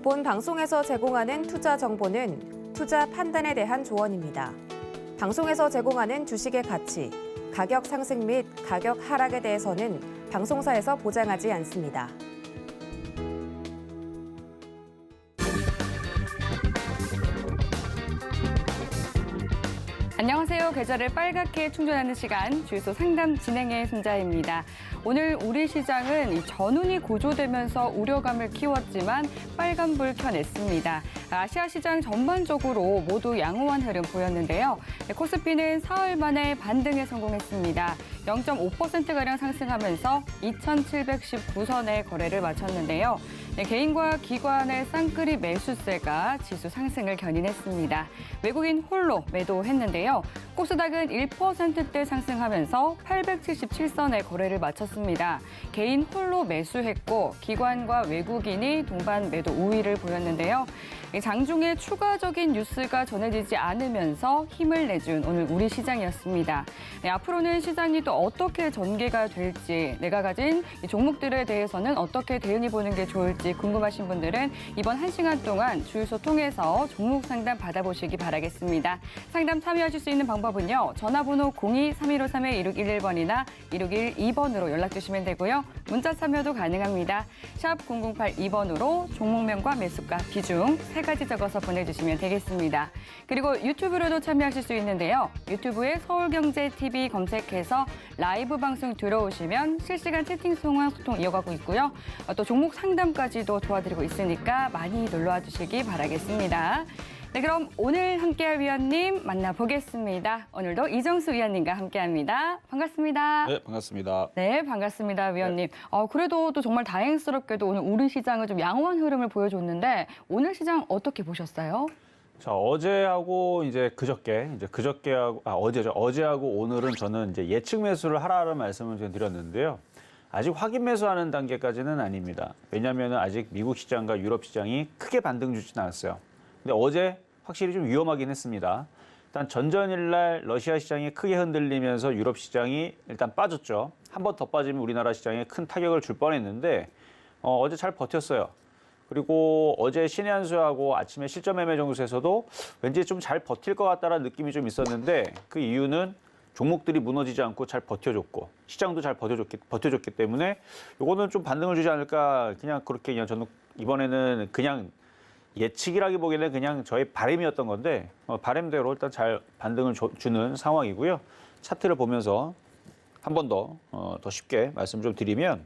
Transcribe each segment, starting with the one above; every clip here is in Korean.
본 방송에서 제공하는 투자 정보는 투자 판단에 대한 조언입니다. 방송에서 제공하는 주식의 가치, 가격 상승 및 가격 하락에 대해서는 방송사에서 보장하지 않습니다. 안녕하세요. 계좌를 빨갛게 충전하는 시간, 주유소 상담 진행의 손자입니다. 오늘 우리 시장은 이 전운이 고조되면서 우려감을 키웠지만 빨간불 켜냈습니다. 아시아 시장 전반적으로 모두 양호한 흐름 보였는데요. 코스피는 사흘 만에 반등에 성공했습니다. 0.5%가량 상승하면서 2,719선의 거래를 마쳤는데요. 개인과 기관의 쌍끌이 매수세가 지수 상승을 견인했습니다. 외국인 홀로 매도했는데요. 코스닥은 1%대 상승하면서 877선의 거래를 마쳤습니다. 개인 홀로 매수했고 기관과 외국인이 동반 매도 우위를 보였는데요. 장중에 추가적인 뉴스가 전해지지 않으면서 힘을 내준 오늘 우리 시장이었습니다. 앞으로는 시장이 또 어떻게 전개가 될지, 내가 가진 종목들에 대해서는 어떻게 대응해 보는 게 좋을지 궁금하신 분들은 이번 1시간 동안 주유소 통해서 종목 상담 받아보시기 바라겠습니다. 상담 참여하실 수 있는 방법은요. 전화번호 02-3153-1611번이나 1612번으로 연락 주시면 되고요. 문자 참여도 가능합니다. 샵 0082번으로 종목명과 매수가, 비중 3가지 적어서 보내주시면 되겠습니다. 그리고 유튜브로도 참여하실 수 있는데요. 유튜브에 서울경제TV 검색해서 라이브 방송 들어오시면 실시간 채팅 통화 소통 이어가고 있고요. 또 종목 상담까지도 도와드리고 있으니까 많이 놀러와 주시기 바라겠습니다. 네, 그럼 오늘 함께할 위원님 만나보겠습니다. 오늘도 이정수 위원님과 함께합니다. 반갑습니다. 네, 반갑습니다. 네, 반갑습니다, 위원님. 그래도 또 정말 다행스럽게도 오늘 우리 시장은 좀 양호한 흐름을 보여줬는데 오늘 시장 어떻게 보셨어요? 자, 어제하고 그저께하고 어제하고 오늘은 저는 이제 예측 매수를 하라는 말씀을 좀 드렸는데요. 아직 확인 매수하는 단계까지는 아닙니다. 왜냐하면 아직 미국 시장과 유럽 시장이 크게 반등 주지는 않았어요. 근데 어제 확실히 좀 위험하긴 했습니다. 일단 전전일 날 러시아 시장이 크게 흔들리면서 유럽 시장이 일단 빠졌죠. 한 번 더 빠지면 우리나라 시장에 큰 타격을 줄 뻔했는데 어제 잘 버텼어요. 그리고 어제 신의 한 수하고 아침에 실전 매매 정수에서도 왠지 좀 잘 버틸 것 같다는 느낌이 좀 있었는데 그 이유는 종목들이 무너지지 않고 잘 버텨줬고 시장도 잘 버텨줬기 때문에 이거는 좀 반등을 주지 않을까 그냥 저는 이번에는 그냥 예측이라기보기에는 그냥 저의 바람이었던 건데 바람대로 일단 잘 반등을 주는 상황이고요. 차트를 보면서 한 번 더 쉽게 말씀 좀 드리면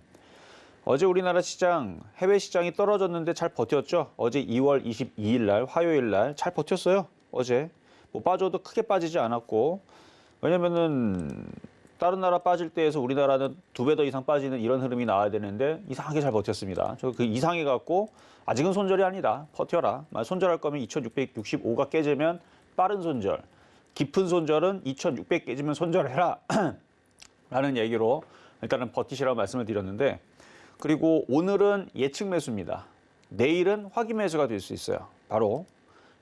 어제 우리나라 시장, 해외 시장이 떨어졌는데 잘 버텼죠. 어제 2월 22일 날 화요일 날 잘 버텼어요. 어제 뭐 빠져도 크게 빠지지 않았고 왜냐면은 다른 나라 빠질 때에서 우리나라는 2배 더 이상 빠지는 이런 흐름이 나와야 되는데 이상하게 잘 버텼습니다. 저 그 이상해 갖고 아직은 손절이 아니다. 버텨라. 손절할 거면 2665가 깨지면 빠른 손절. 깊은 손절은 2600 깨지면 손절해라. 라는 얘기로 일단은 버티시라고 말씀을 드렸는데 그리고 오늘은 예측 매수입니다. 내일은 확인 매수가 될 수 있어요. 바로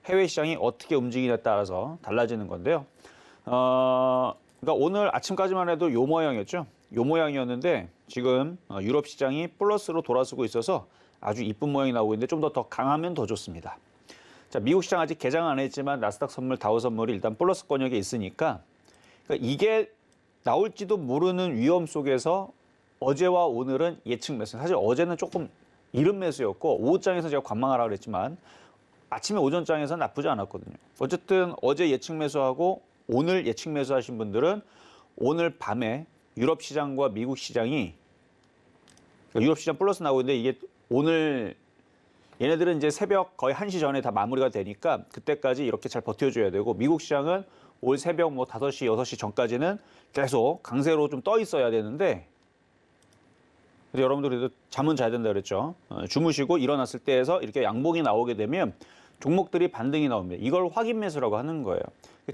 해외 시장이 어떻게 움직이냐에 따라서 달라지는 건데요. 그러니까 오늘 아침까지만 해도 요 모양이었죠. 요 모양이었는데 지금 유럽 시장이 플러스로 돌아서고 있어서 아주 이쁜 모양이 나오고 있는데 좀 더 강하면 더 좋습니다. 자, 미국 시장 아직 개장 안 했지만 나스닥 선물, 다우 선물이 일단 플러스 권역에 있으니까 그러니까 이게 나올지도 모르는 위험 속에서 어제와 오늘은 예측 매수. 사실 어제는 조금 이른 매수였고 오후장에서 제가 관망하라고 그랬지만 아침에 오전장에서는 나쁘지 않았거든요. 어쨌든 어제 예측 매수하고 오늘 예측 매수하신 분들은 오늘 밤에 유럽 시장과 미국 시장이 유럽 시장 플러스 나오고 있는데 이게 오늘 얘네들은 이제 새벽 거의 1시 전에 다 마무리가 되니까 그때까지 이렇게 잘 버텨줘야 되고 미국 시장은 올 새벽 5시, 6시 전까지는 계속 강세로 좀 떠 있어야 되는데 여러분들도 잠은 자야 된다 그랬죠. 주무시고 일어났을 때에서 이렇게 양봉이 나오게 되면 종목들이 반등이 나옵니다. 이걸 확인 매수라고 하는 거예요.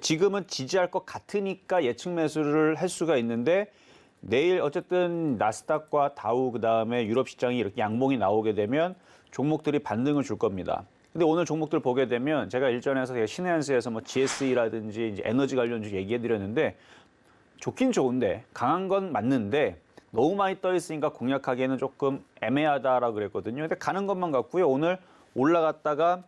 지금은 지지할 것 같으니까 예측 매수를 할 수가 있는데 내일 어쨌든 나스닥과 다우 그다음에 유럽 시장이 이렇게 양봉이 나오게 되면 종목들이 반등을 줄 겁니다. 근데 오늘 종목들 보게 되면 제가 일전에서 신의 한 수에서 뭐 GSE라든지 이제 에너지 관련주 얘기해 드렸는데 좋긴 좋은데 강한 건 맞는데 너무 많이 떠 있으니까 공략하기에는 조금 애매하다라고 그랬거든요. 근데 가는 것만 같고요. 오늘 올라갔다가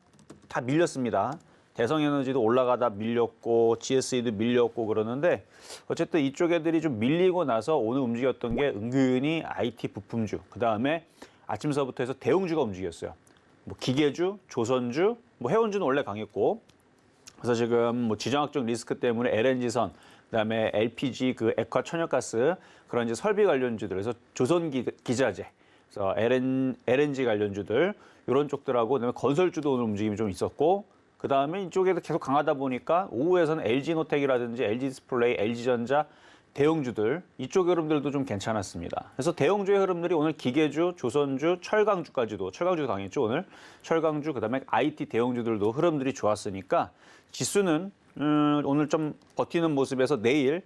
다 밀렸습니다. 대성에너지도 올라가다 밀렸고 GSE도 밀렸고 그러는데 어쨌든 이쪽 애들이 좀 밀리고 나서 오늘 움직였던 게 은근히 IT 부품주, 그다음에 아침서부터 해서 대웅주가 움직였어요. 뭐 기계주, 조선주, 뭐 해운주는 원래 강했고, 그래서 지금 뭐 지정학적 리스크 때문에 LNG선, 그다음에 LPG 그 액화 천연가스 그런 이제 설비 관련주들, 그래서 조선 기자재, 그래서 LNG 관련주들 이런 쪽들하고 그다음에 건설주도 오늘 움직임이 좀 있었고, 그다음에 이쪽에도 계속 강하다 보니까 오후에서는 LG노텍이라든지 LG디스플레이, LG전자 대형주들 이쪽 흐름들도 좀 괜찮았습니다. 그래서 대형주의 흐름들이 오늘 기계주, 조선주, 철강주까지도, 철강주도 강했죠 오늘. 철강주 그다음에 IT 대형주들도 흐름들이 좋았으니까 지수는 오늘 좀 버티는 모습에서 내일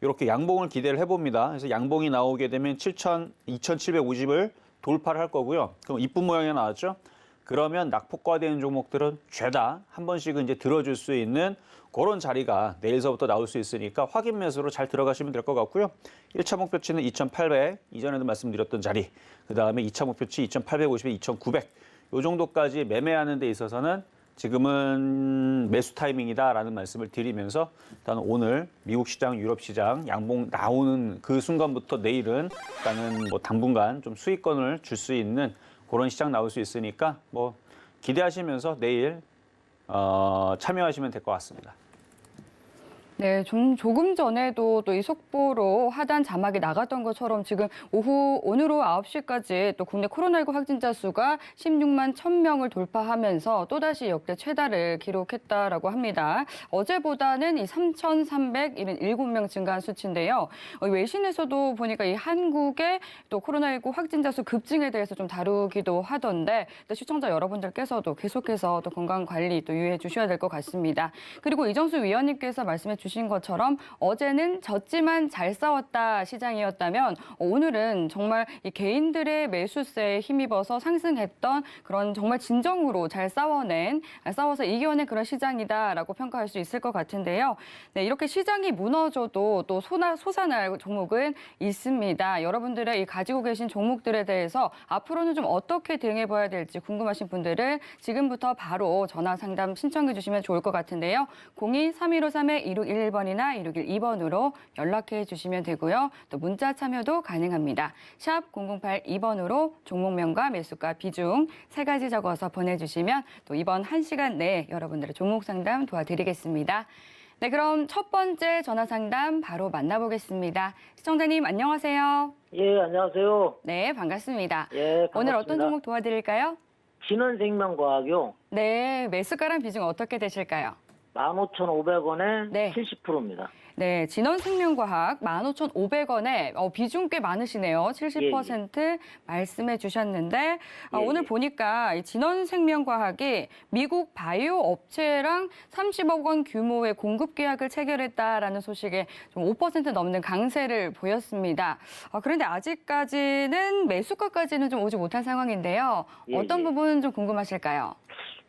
이렇게 양봉을 기대를 해봅니다. 그래서 양봉이 나오게 되면 2,750을 돌파를 할 거고요. 그럼 이쁜 모양이 나왔죠? 그러면 낙폭과되는 종목들은 죄다 한 번씩은 이제 들어줄 수 있는 그런 자리가 내일서부터 나올 수 있으니까 확인 매수로 잘 들어가시면 될 것 같고요. 1차 목표치는 2,800, 이전에도 말씀드렸던 자리. 그다음에 2차 목표치 2,850에 2,900. 이 정도까지 매매하는 데 있어서는 지금은 매수 타이밍이다라는 말씀을 드리면서 일단 오늘 미국 시장, 유럽 시장 양봉 나오는 그 순간부터 내일은 일단은 뭐 당분간 좀 수익권을 줄 수 있는 그런 시장 나올 수 있으니까 뭐 기대하시면서 내일 참여하시면 될 것 같습니다. 네, 조금 전에도 또 이 속보로 하단 자막이 나갔던 것처럼 지금 오늘 오후 9시까지 또 국내 코로나19 확진자 수가 16만 1,000명을 돌파하면서 또다시 역대 최다를 기록했다라고 합니다. 어제보다는 이 3,377명 증가한 수치인데요. 외신에서도 보니까 이 한국의 또 코로나19 확진자 수 급증에 대해서 좀 다루기도 하던데 시청자 여러분들께서도 계속해서 또 건강 관리 또 유의해 주셔야 될 것 같습니다. 그리고 이정수 위원님께서 말씀해 주신 것처럼 어제는 졌지만 잘 싸웠다 시장이었다면 오늘은 정말 이 개인들의 매수세에 힘입어서 상승했던 그런 정말 진정으로 잘 싸워서 이겨낸 그런 시장이다라고 평가할 수 있을 것 같은데요. 네, 이렇게 시장이 무너져도 또 솟아날 종목은 있습니다. 여러분들의 이 가지고 계신 종목들에 대해서 앞으로는 좀 어떻게 대응해 봐야 될지 궁금하신 분들은 지금부터 바로 전화 상담 신청해 주시면 좋을 것 같은데요. 02-3153-1611번이나 1612번으로 연락해 주시면 되고요. 또 문자 참여도 가능합니다. 샵 0082번으로 종목명과 매수가 비중 3가지 적어서 보내주시면 또 이번 1시간 내에 여러분들의 종목 상담 도와드리겠습니다. 네, 그럼 첫 번째 전화 상담 바로 만나보겠습니다. 시청자님 안녕하세요. 예, 안녕하세요. 네, 반갑습니다. 예, 반갑습니다. 오늘 어떤 종목 도와드릴까요? 진원생명과학요. 네, 매수가랑 비중 어떻게 되실까요? 15,500원에 네. 70%입니다. 네, 진원생명과학 15,500원에 비중 꽤 많으시네요. 70% 말씀해 주셨는데 오늘 보니까 이 진원생명과학이 미국 바이오 업체랑 30억 원 규모의 공급 계약을 체결했다라는 소식에 좀 5% 넘는 강세를 보였습니다. 그런데 아직까지는 매수가까지는 좀 오지 못한 상황인데요. 예, 어떤 예. 부분은 좀 궁금하실까요?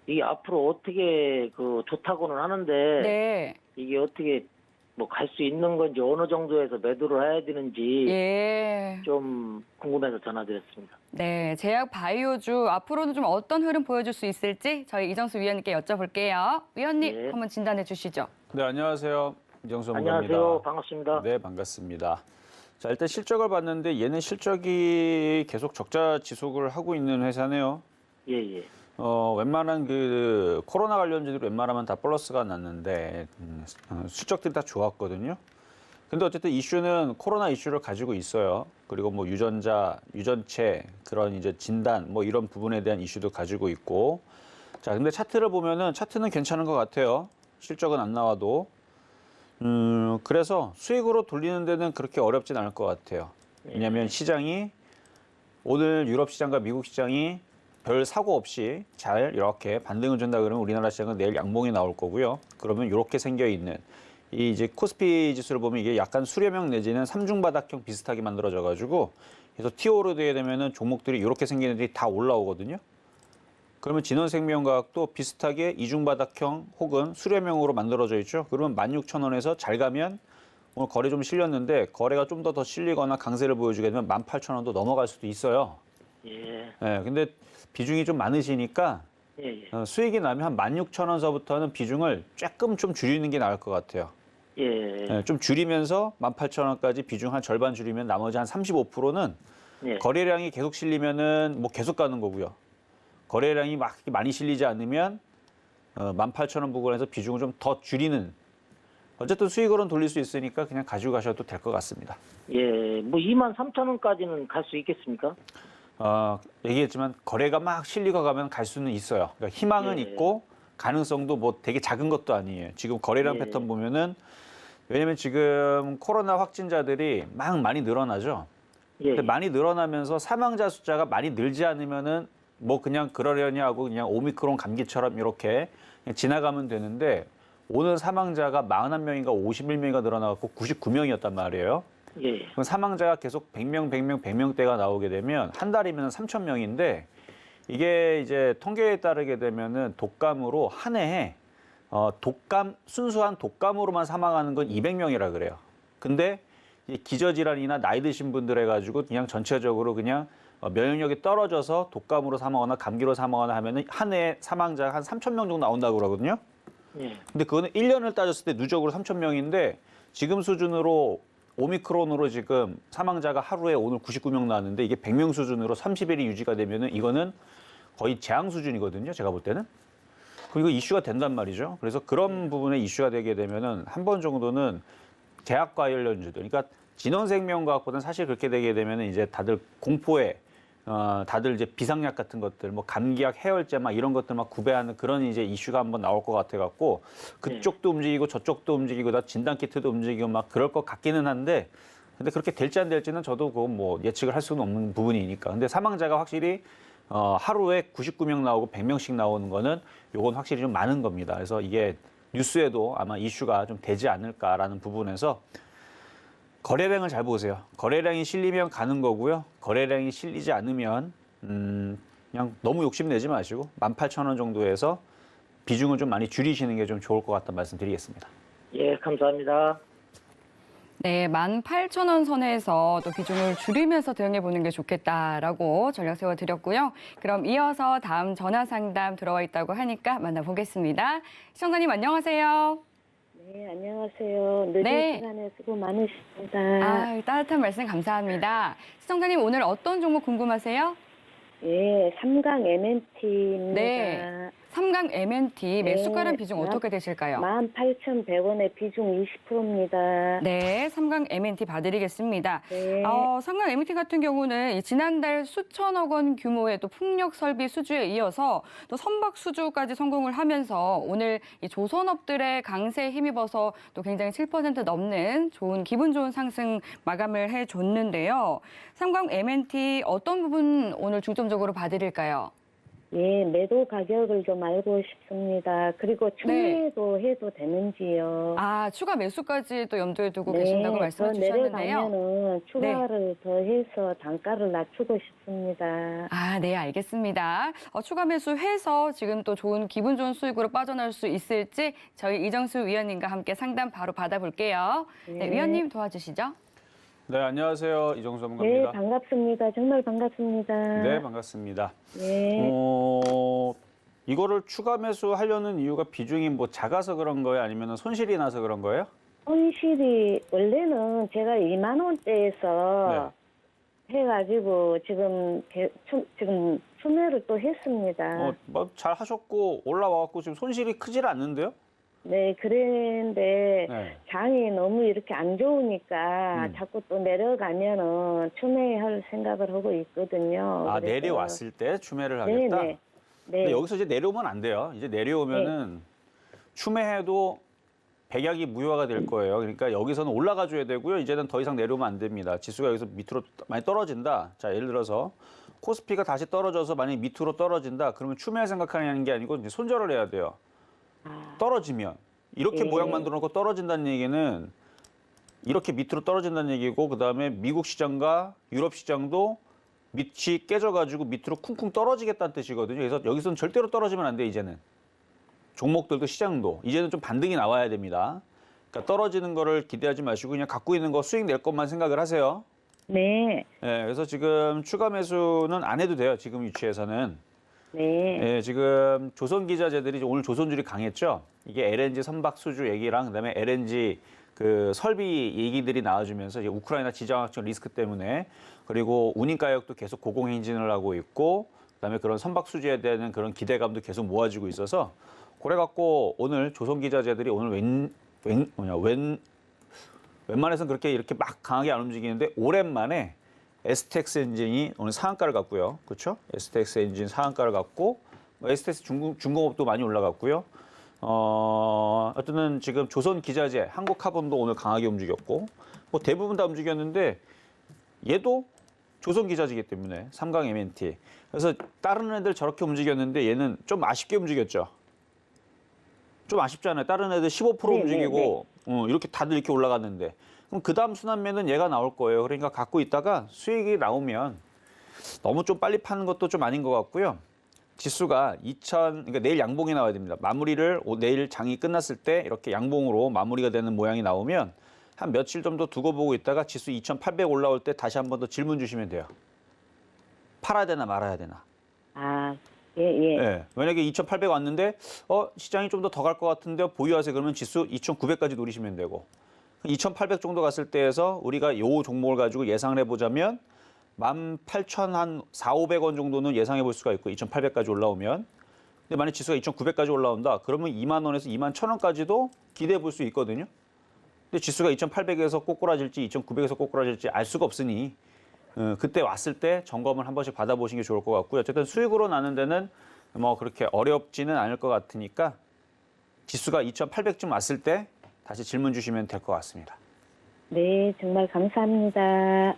이게 앞으로 어떻게 좋다고는 하는데 네. 이게 어떻게 뭐 갈 수 있는 건지 어느 정도에서 매도를 해야 되는지 예. 좀 궁금해서 전화드렸습니다. 네, 제약 바이오주 앞으로는 좀 어떤 흐름 보여줄 수 있을지 저희 이정수 위원님께 여쭤볼게요. 위원님 네. 한번 진단해 주시죠. 네, 안녕하세요. 이정수 전문가입니다. 안녕하세요. 반갑습니다. 네, 반갑습니다. 자, 일단 실적을 봤는데 얘는 실적이 계속 적자 지속을 하고 있는 회사네요. 예, 예. 웬만한 그 코로나 관련주들 웬만하면 다 플러스가 났는데 실적들이 다 좋았거든요. 근데 어쨌든 이슈는 코로나 이슈를 가지고 있어요. 그리고 뭐 유전자, 유전체 그런 이제 진단 뭐 이런 부분에 대한 이슈도 가지고 있고. 자, 근데 차트를 보면은 차트는 괜찮은 것 같아요. 실적은 안 나와도. 그래서 수익으로 돌리는 데는 그렇게 어렵진 않을 것 같아요. 왜냐하면 시장이 오늘 유럽 시장과 미국 시장이 별 사고 없이 잘 이렇게 반등을 준다 그러면 우리나라 시장은 내일 양봉이 나올 거고요. 그러면 이렇게 생겨 있는 이 이제 코스피 지수를 보면 이게 약간 수렴형 내지는 삼중바닥형 비슷하게 만들어져 가지고 그래서 티오로 되게 되면은 종목들이 이렇게 생긴 애들이 다 올라오거든요. 그러면 진원생명과학도 비슷하게 이중바닥형 혹은 수렴형으로 만들어져 있죠. 그러면 16,000원에서 잘 가면 오늘 거래 좀 실렸는데 거래가 좀 더 실리거나 강세를 보여주게 되면 18,000원도 넘어갈 수도 있어요. 예. 네, 근데 비중이 좀 많으시니까 예, 예. 수익이 나면 한 16,000원서부터는 비중을 조금 좀 줄이는 게 나을 것 같아요. 예. 좀 줄이면서 18,000원까지 비중 한 절반 줄이면 나머지 한 35%는 예. 거래량이 계속 실리면은 뭐 계속 가는 거고요. 거래량이 막 많이 실리지 않으면 18,000원 부근에서 비중을 좀 더 줄이는, 어쨌든 수익으로는 돌릴 수 있으니까 그냥 가지고 가셔도 될 것 같습니다. 예. 뭐 23,000원까지는 갈 수 있겠습니까? 얘기했지만 거래가 막 실리고 가면 갈 수는 있어요. 그러니까 희망은 예. 있고 가능성도 뭐 되게 작은 것도 아니에요. 지금 거래량 예. 패턴 보면은, 왜냐면 지금 코로나 확진자들이 막 많이 늘어나죠. 예. 근데 많이 늘어나면서 사망자 숫자가 많이 늘지 않으면은 뭐 그냥 그러려니 하고 그냥 오미크론 감기처럼 이렇게 그냥 지나가면 되는데, 오늘 사망자가 41명인가 51명인가 늘어나갖고 99명이었단 말이에요. 예. 그럼 사망자가 계속 100명대가 나오게 되면 한 달이면 3,000명인데, 이게 이제 통계에 따르게 되면은 독감으로 한 해에 순수한 독감으로만 사망하는 건 200명이라 그래요. 근데 이 기저질환이나 나이 드신 분들 해가지고 그냥 전체적으로 그냥 면역력이 떨어져서 독감으로 사망하거나 감기로 사망하거나 하면은 한 해에 사망자가 한 3,000명 정도 나온다고 그러거든요. 예. 근데 그거는 1년을 따졌을 때 누적으로 3,000명인데, 지금 수준으로 오미크론으로 지금 사망자가 하루에 오늘 99명 나왔는데, 이게 100명 수준으로 30일이 유지가 되면은 이거는 거의 재앙 수준이거든요. 제가 볼 때는. 그리고 이슈가 된단 말이죠. 그래서 그런 부분에 이슈가 되게 되면은 한 번 정도는 제약 관련주들, 그러니까 진원생명과학보다는 사실 그렇게 되게 되면은 이제 다들 공포에 다들 이제 비상약 같은 것들, 뭐 감기약, 해열제 막 이런 것들 막 구매하는 그런 이제 이슈가 한번 나올 것 같아 갖고, 그쪽도 움직이고 저쪽도 움직이고 다 진단 키트도 움직이고 막 그럴 것 같기는 한데, 근데 그렇게 될지 안 될지는 저도 그건 뭐 예측을 할 수는 없는 부분이니까. 근데 사망자가 확실히 하루에 99명 나오고 100명씩 나오는 거는 요건 확실히 좀 많은 겁니다. 그래서 이게 뉴스에도 아마 이슈가 좀 되지 않을까라는 부분에서 거래량을 잘 보세요. 거래량이 실리면 가는 거고요. 거래량이 실리지 않으면 그냥 너무 욕심내지 마시고 18,000원 정도에서 비중을 좀 많이 줄이시는 게 좀 좋을 것 같다는 말씀 드리겠습니다. 예, 감사합니다. 네, 18,000원 선에서 또 비중을 줄이면서 대응해 보는 게 좋겠다라고 전략 세워드렸고요. 그럼 이어서 다음 전화 상담 들어와 있다고 하니까 만나보겠습니다. 시청자님 안녕하세요. 네, 안녕하세요. 늦은 네. 시간에 수고 많으십니다. 따뜻한 말씀 감사합니다. 시청자님 오늘 어떤 종목 궁금하세요? 예, 삼강 MNT입니다. 네. 삼강 MNT 매수가랑 비중 어떻게 되실까요? 18,100원에 비중 20%입니다. 네, 삼강 MNT 봐드리겠습니다. 네. 삼강 MNT 같은 경우는 이 지난달 수천억 원 규모의 또 풍력 설비 수주에 이어서 또 선박 수주까지 성공을 하면서 오늘 이 조선업들의 강세에 힘입어서 또 굉장히 7% 넘는 기분 좋은 상승 마감을 해줬는데요. 삼강 MNT 어떤 부분 오늘 중점적으로 봐드릴까요? 예, 매도 가격을 좀 알고 싶습니다. 그리고 추매도 해도 되는지요? 추가 매수까지 또 염두에 두고 계신다고 말씀해 더 주셨는데요. 내려가면은 추가를 더 해서 단가를 낮추고 싶습니다. 네, 알겠습니다. 추가 매수해서 지금 또 기분 좋은 수익으로 빠져나올 수 있을지 저희 이정수 위원님과 함께 상담 바로 받아볼게요. 네, 위원님 도와주시죠. 네, 안녕하세요. 이정수 네, 전문가입니다. 반갑습니다. 정말 반갑습니다. 네, 반갑습니다. 네. 이거를 추가 매수하려는 이유가 비중이 뭐 작아서 그런 거예요? 아니면 손실이 나서 그런 거예요? 손실이 원래는 제가 2만 원대에서 해가지고 지금 추매를 또 했습니다. 뭐 잘 하셨고 올라와갖고 지금 손실이 크질 않는데요? 네, 그랬는데 네. 장이 너무 이렇게 안 좋으니까 자꾸 또 내려가면은 추매할 생각을 하고 있거든요. 그래서 내려왔을 때 추매를 하겠다? 네. 근데 여기서 이제 내려오면 안 돼요. 이제 내려오면은 추매해도 백약이 무효화가 될 거예요. 그러니까 여기서는 올라가 줘야 되고요. 이제는 더 이상 내려오면 안 됩니다. 지수가 여기서 밑으로 많이 떨어진다. 자, 예를 들어서 코스피가 다시 떨어져서 만약에 밑으로 떨어진다. 그러면 추매할 생각하는 게 아니고 이제 손절을 해야 돼요. 떨어지면 이렇게 모양 만들어 놓고 떨어진다는 얘기는 이렇게 밑으로 떨어진다는 얘기고, 그다음에 미국 시장과 유럽 시장도 밑이 깨져가지고 밑으로 쿵쿵 떨어지겠다는 뜻이거든요. 그래서 여기서는 절대로 떨어지면 안 돼. 이제는 종목들도 시장도 이제는 좀 반등이 나와야 됩니다. 그러니까 떨어지는 거를 기대하지 마시고 그냥 갖고 있는 거 수익 낼 것만 생각을 하세요. 네. 그래서 지금 추가 매수는 안 해도 돼요. 지금 위치에서는. 네. 예, 지금 조선 기자재들이 오늘 조선줄이 강했죠. 이게 LNG 선박 수주 얘기랑 그다음에 LNG 그 설비 얘기들이 나와주면서 이제 우크라이나 지정학적 리스크 때문에 그리고 운임 가격도 계속 고공행진을 하고 있고 그다음에 그런 선박 수주에 대한 그런 기대감도 계속 모아지고 있어서 그래 갖고 오늘 조선 기자재들이 오늘 웬만해서는 그렇게 이렇게 막 강하게 안 움직이는데 오랜만에 STX 엔진이 오늘 상한가를 갔고요. 그렇죠? STX 엔진 상한가를 갔고 STX 중공업도 많이 올라갔고요. 어쨌든 지금 조선 기자재, 한국카본도 오늘 강하게 움직였고 뭐 대부분 다 움직였는데 얘도 조선 기자재이기 때문에 삼강 MNT. 그래서 다른 애들 저렇게 움직였는데 얘는 좀 아쉽게 움직였죠. 좀 아쉽잖아요. 다른 애들 15% 네, 움직이고 이렇게 다들 이렇게 올라갔는데 그럼 그 다음 순환매는 얘가 나올 거예요. 그러니까 갖고 있다가 수익이 나오면 너무 좀 빨리 파는 것도 좀 아닌 것 같고요. 지수가 그러니까 내일 양봉이 나와야 됩니다. 마무리를 내일 장이 끝났을 때 이렇게 양봉으로 마무리가 되는 모양이 나오면 한 며칠 정도 두고 보고 있다가 지수 2,800 올라올 때 다시 한 번 더 질문 주시면 돼요. 팔아야 되나 말아야 되나. 아, 예. 네, 만약에 2,800 왔는데 시장이 좀 더 갈 것 같은데 보유하세요. 그러면 지수 2,900까지 노리시면 되고 2,800 정도 갔을 때에서 우리가 요 종목을 가지고 예상을 해보자면 18,400-500원 정도는 예상해 볼 수가 있고 2,800까지 올라오면 근데 만약 지수가 2,900까지 올라온다 그러면 2만 원에서 2만 1,000원까지도 기대해 볼 수 있거든요. 근데 지수가 2,800에서 꼬꾸라질지 2,900에서 꼬꾸라질지 알 수가 없으니 그때 왔을 때 점검을 한 번씩 받아보시는 게 좋을 것 같고요. 어쨌든 수익으로 나는 데는 뭐 그렇게 어렵지는 않을 것 같으니까 지수가 2,800쯤 왔을 때 다시 질문 주시면 될 것 같습니다. 네, 정말 감사합니다.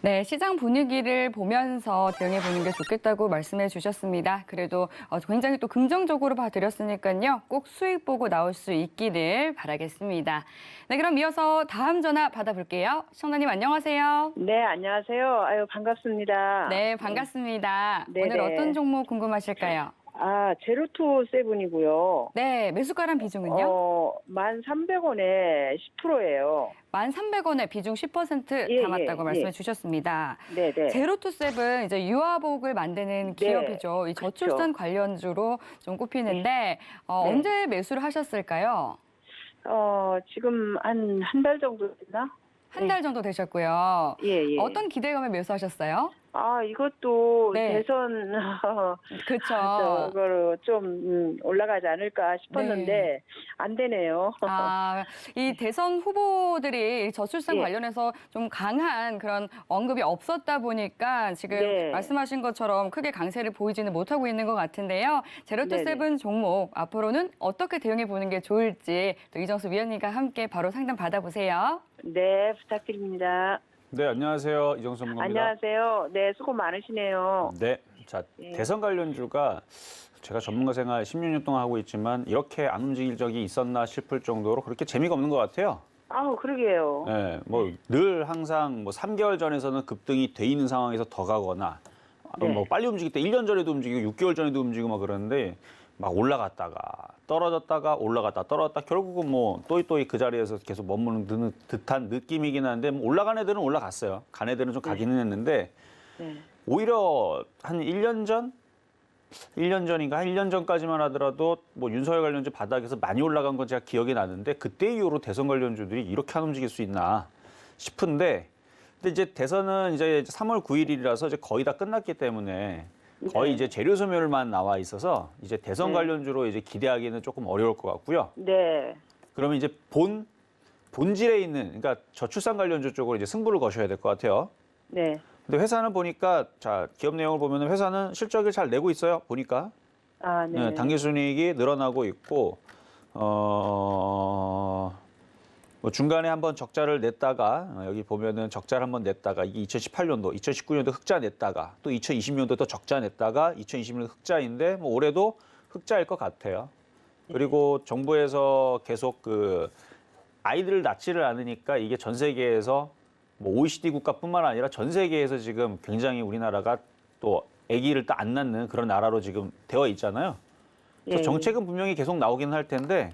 네, 시장 분위기를 보면서 대응해 보는 게 좋겠다고 말씀해 주셨습니다. 그래도 굉장히 또 긍정적으로 봐드렸으니까요. 꼭 수익 보고 나올 수 있기를 바라겠습니다. 네, 그럼 이어서 다음 전화 받아볼게요. 시청자님 안녕하세요. 네, 안녕하세요. 아유, 반갑습니다. 네, 반갑습니다. 네, 오늘 네. 어떤 종목 궁금하실까요? 아, 제로투 세븐이고요. 네, 매수가랑 비중은요? 1,300원에 10%예요. 1,300원에 비중 10% 예, 담았다고 예, 말씀해 예. 주셨습니다. 네, 네. 제로투세븐 이제 유아복을 만드는 네, 기업이죠. 이 저출산 관련주로 좀 꼽히는데 언제 매수를 하셨을까요? 지금 한 달 정도 됐나? 한 달 정도 되셨고요. 예, 예. 어떤 기대감에 매수하셨어요? 아, 이것도 네. 대선 그렇죠. 저거로 좀 올라가지 않을까 싶었는데 네. 안 되네요. 이 대선 후보들이 저출산 예. 관련해서 좀 강한 그런 언급이 없었다 보니까 지금 네. 말씀하신 것처럼 크게 강세를 보이지는 못하고 있는 것 같은데요. 제로투세븐 네네. 종목 앞으로는 어떻게 대응해 보는 게 좋을지 또 이정수 위원님과 함께 바로 상담 받아보세요. 네, 부탁드립니다. 네, 안녕하세요. 이정수 전문가입니다. 안녕하세요. 네, 수고 많으시네요. 네, 자 예. 대선 관련주가 제가 전문가 생활 16년 동안 하고 있지만 이렇게 안 움직일 적이 있었나 싶을 정도로 그렇게 재미가 없는 것 같아요. 아우, 그러게요. 네, 뭐 늘 항상 뭐 3개월 전에서는 급등이 돼 있는 상황에서 더 가거나 네. 뭐 빨리 움직일 때 1년 전에도 움직이고 6개월 전에도 움직이고 막 그러는데 막 올라갔다가 떨어졌다가 올라갔다 떨어졌다 결국은 뭐 또이 그 자리에서 계속 머무는 듯한 느낌이긴 한데 뭐 올라간 애들은 올라갔어요. 간 애들은 좀 가기는 했는데 네. 오히려 한 1년 전? 1년 전인가? 1년 전까지만 하더라도 뭐 윤석열 관련주 바닥에서 많이 올라간 건 제가 기억이 나는데 그때 이후로 대선 관련주들이 이렇게 안 움직일 수 있나 싶은데 근데 이제 대선은 이제 3월 9일이라서 이제 거의 다 끝났기 때문에 거의 네. 이제 재료 소멸만 나와 있어서 이제 대선 네. 관련주로 이제 기대하기는 조금 어려울 것 같고요. 네. 그러면 이제 본질에 있는 그러니까 저출산 관련주 쪽으로 이제 승부를 거셔야 될 것 같아요. 네. 근데 회사는 보니까 자 기업 내용을 보면 회사는 실적을 잘 내고 있어요. 보니까 아, 네. 네, 당기순이익이 늘어나고 있고 뭐 중간에 한번 적자를 냈다가 여기 보면은 적자를 한번 냈다가 이게 2018년도, 2019년도 흑자 냈다가 또 2020년도 또 적자 냈다가 2020년도 흑자인데 뭐 올해도 흑자일 것 같아요. 그리고 정부에서 계속 그 아이들을 낳지를 않으니까 이게 전 세계에서 뭐 OECD 국가뿐만 아니라 전 세계에서 지금 굉장히 우리나라가 또 아기를 또 안 낳는 그런 나라로 지금 되어 있잖아요. 그래서 예. 정책은 분명히 계속 나오긴 할 텐데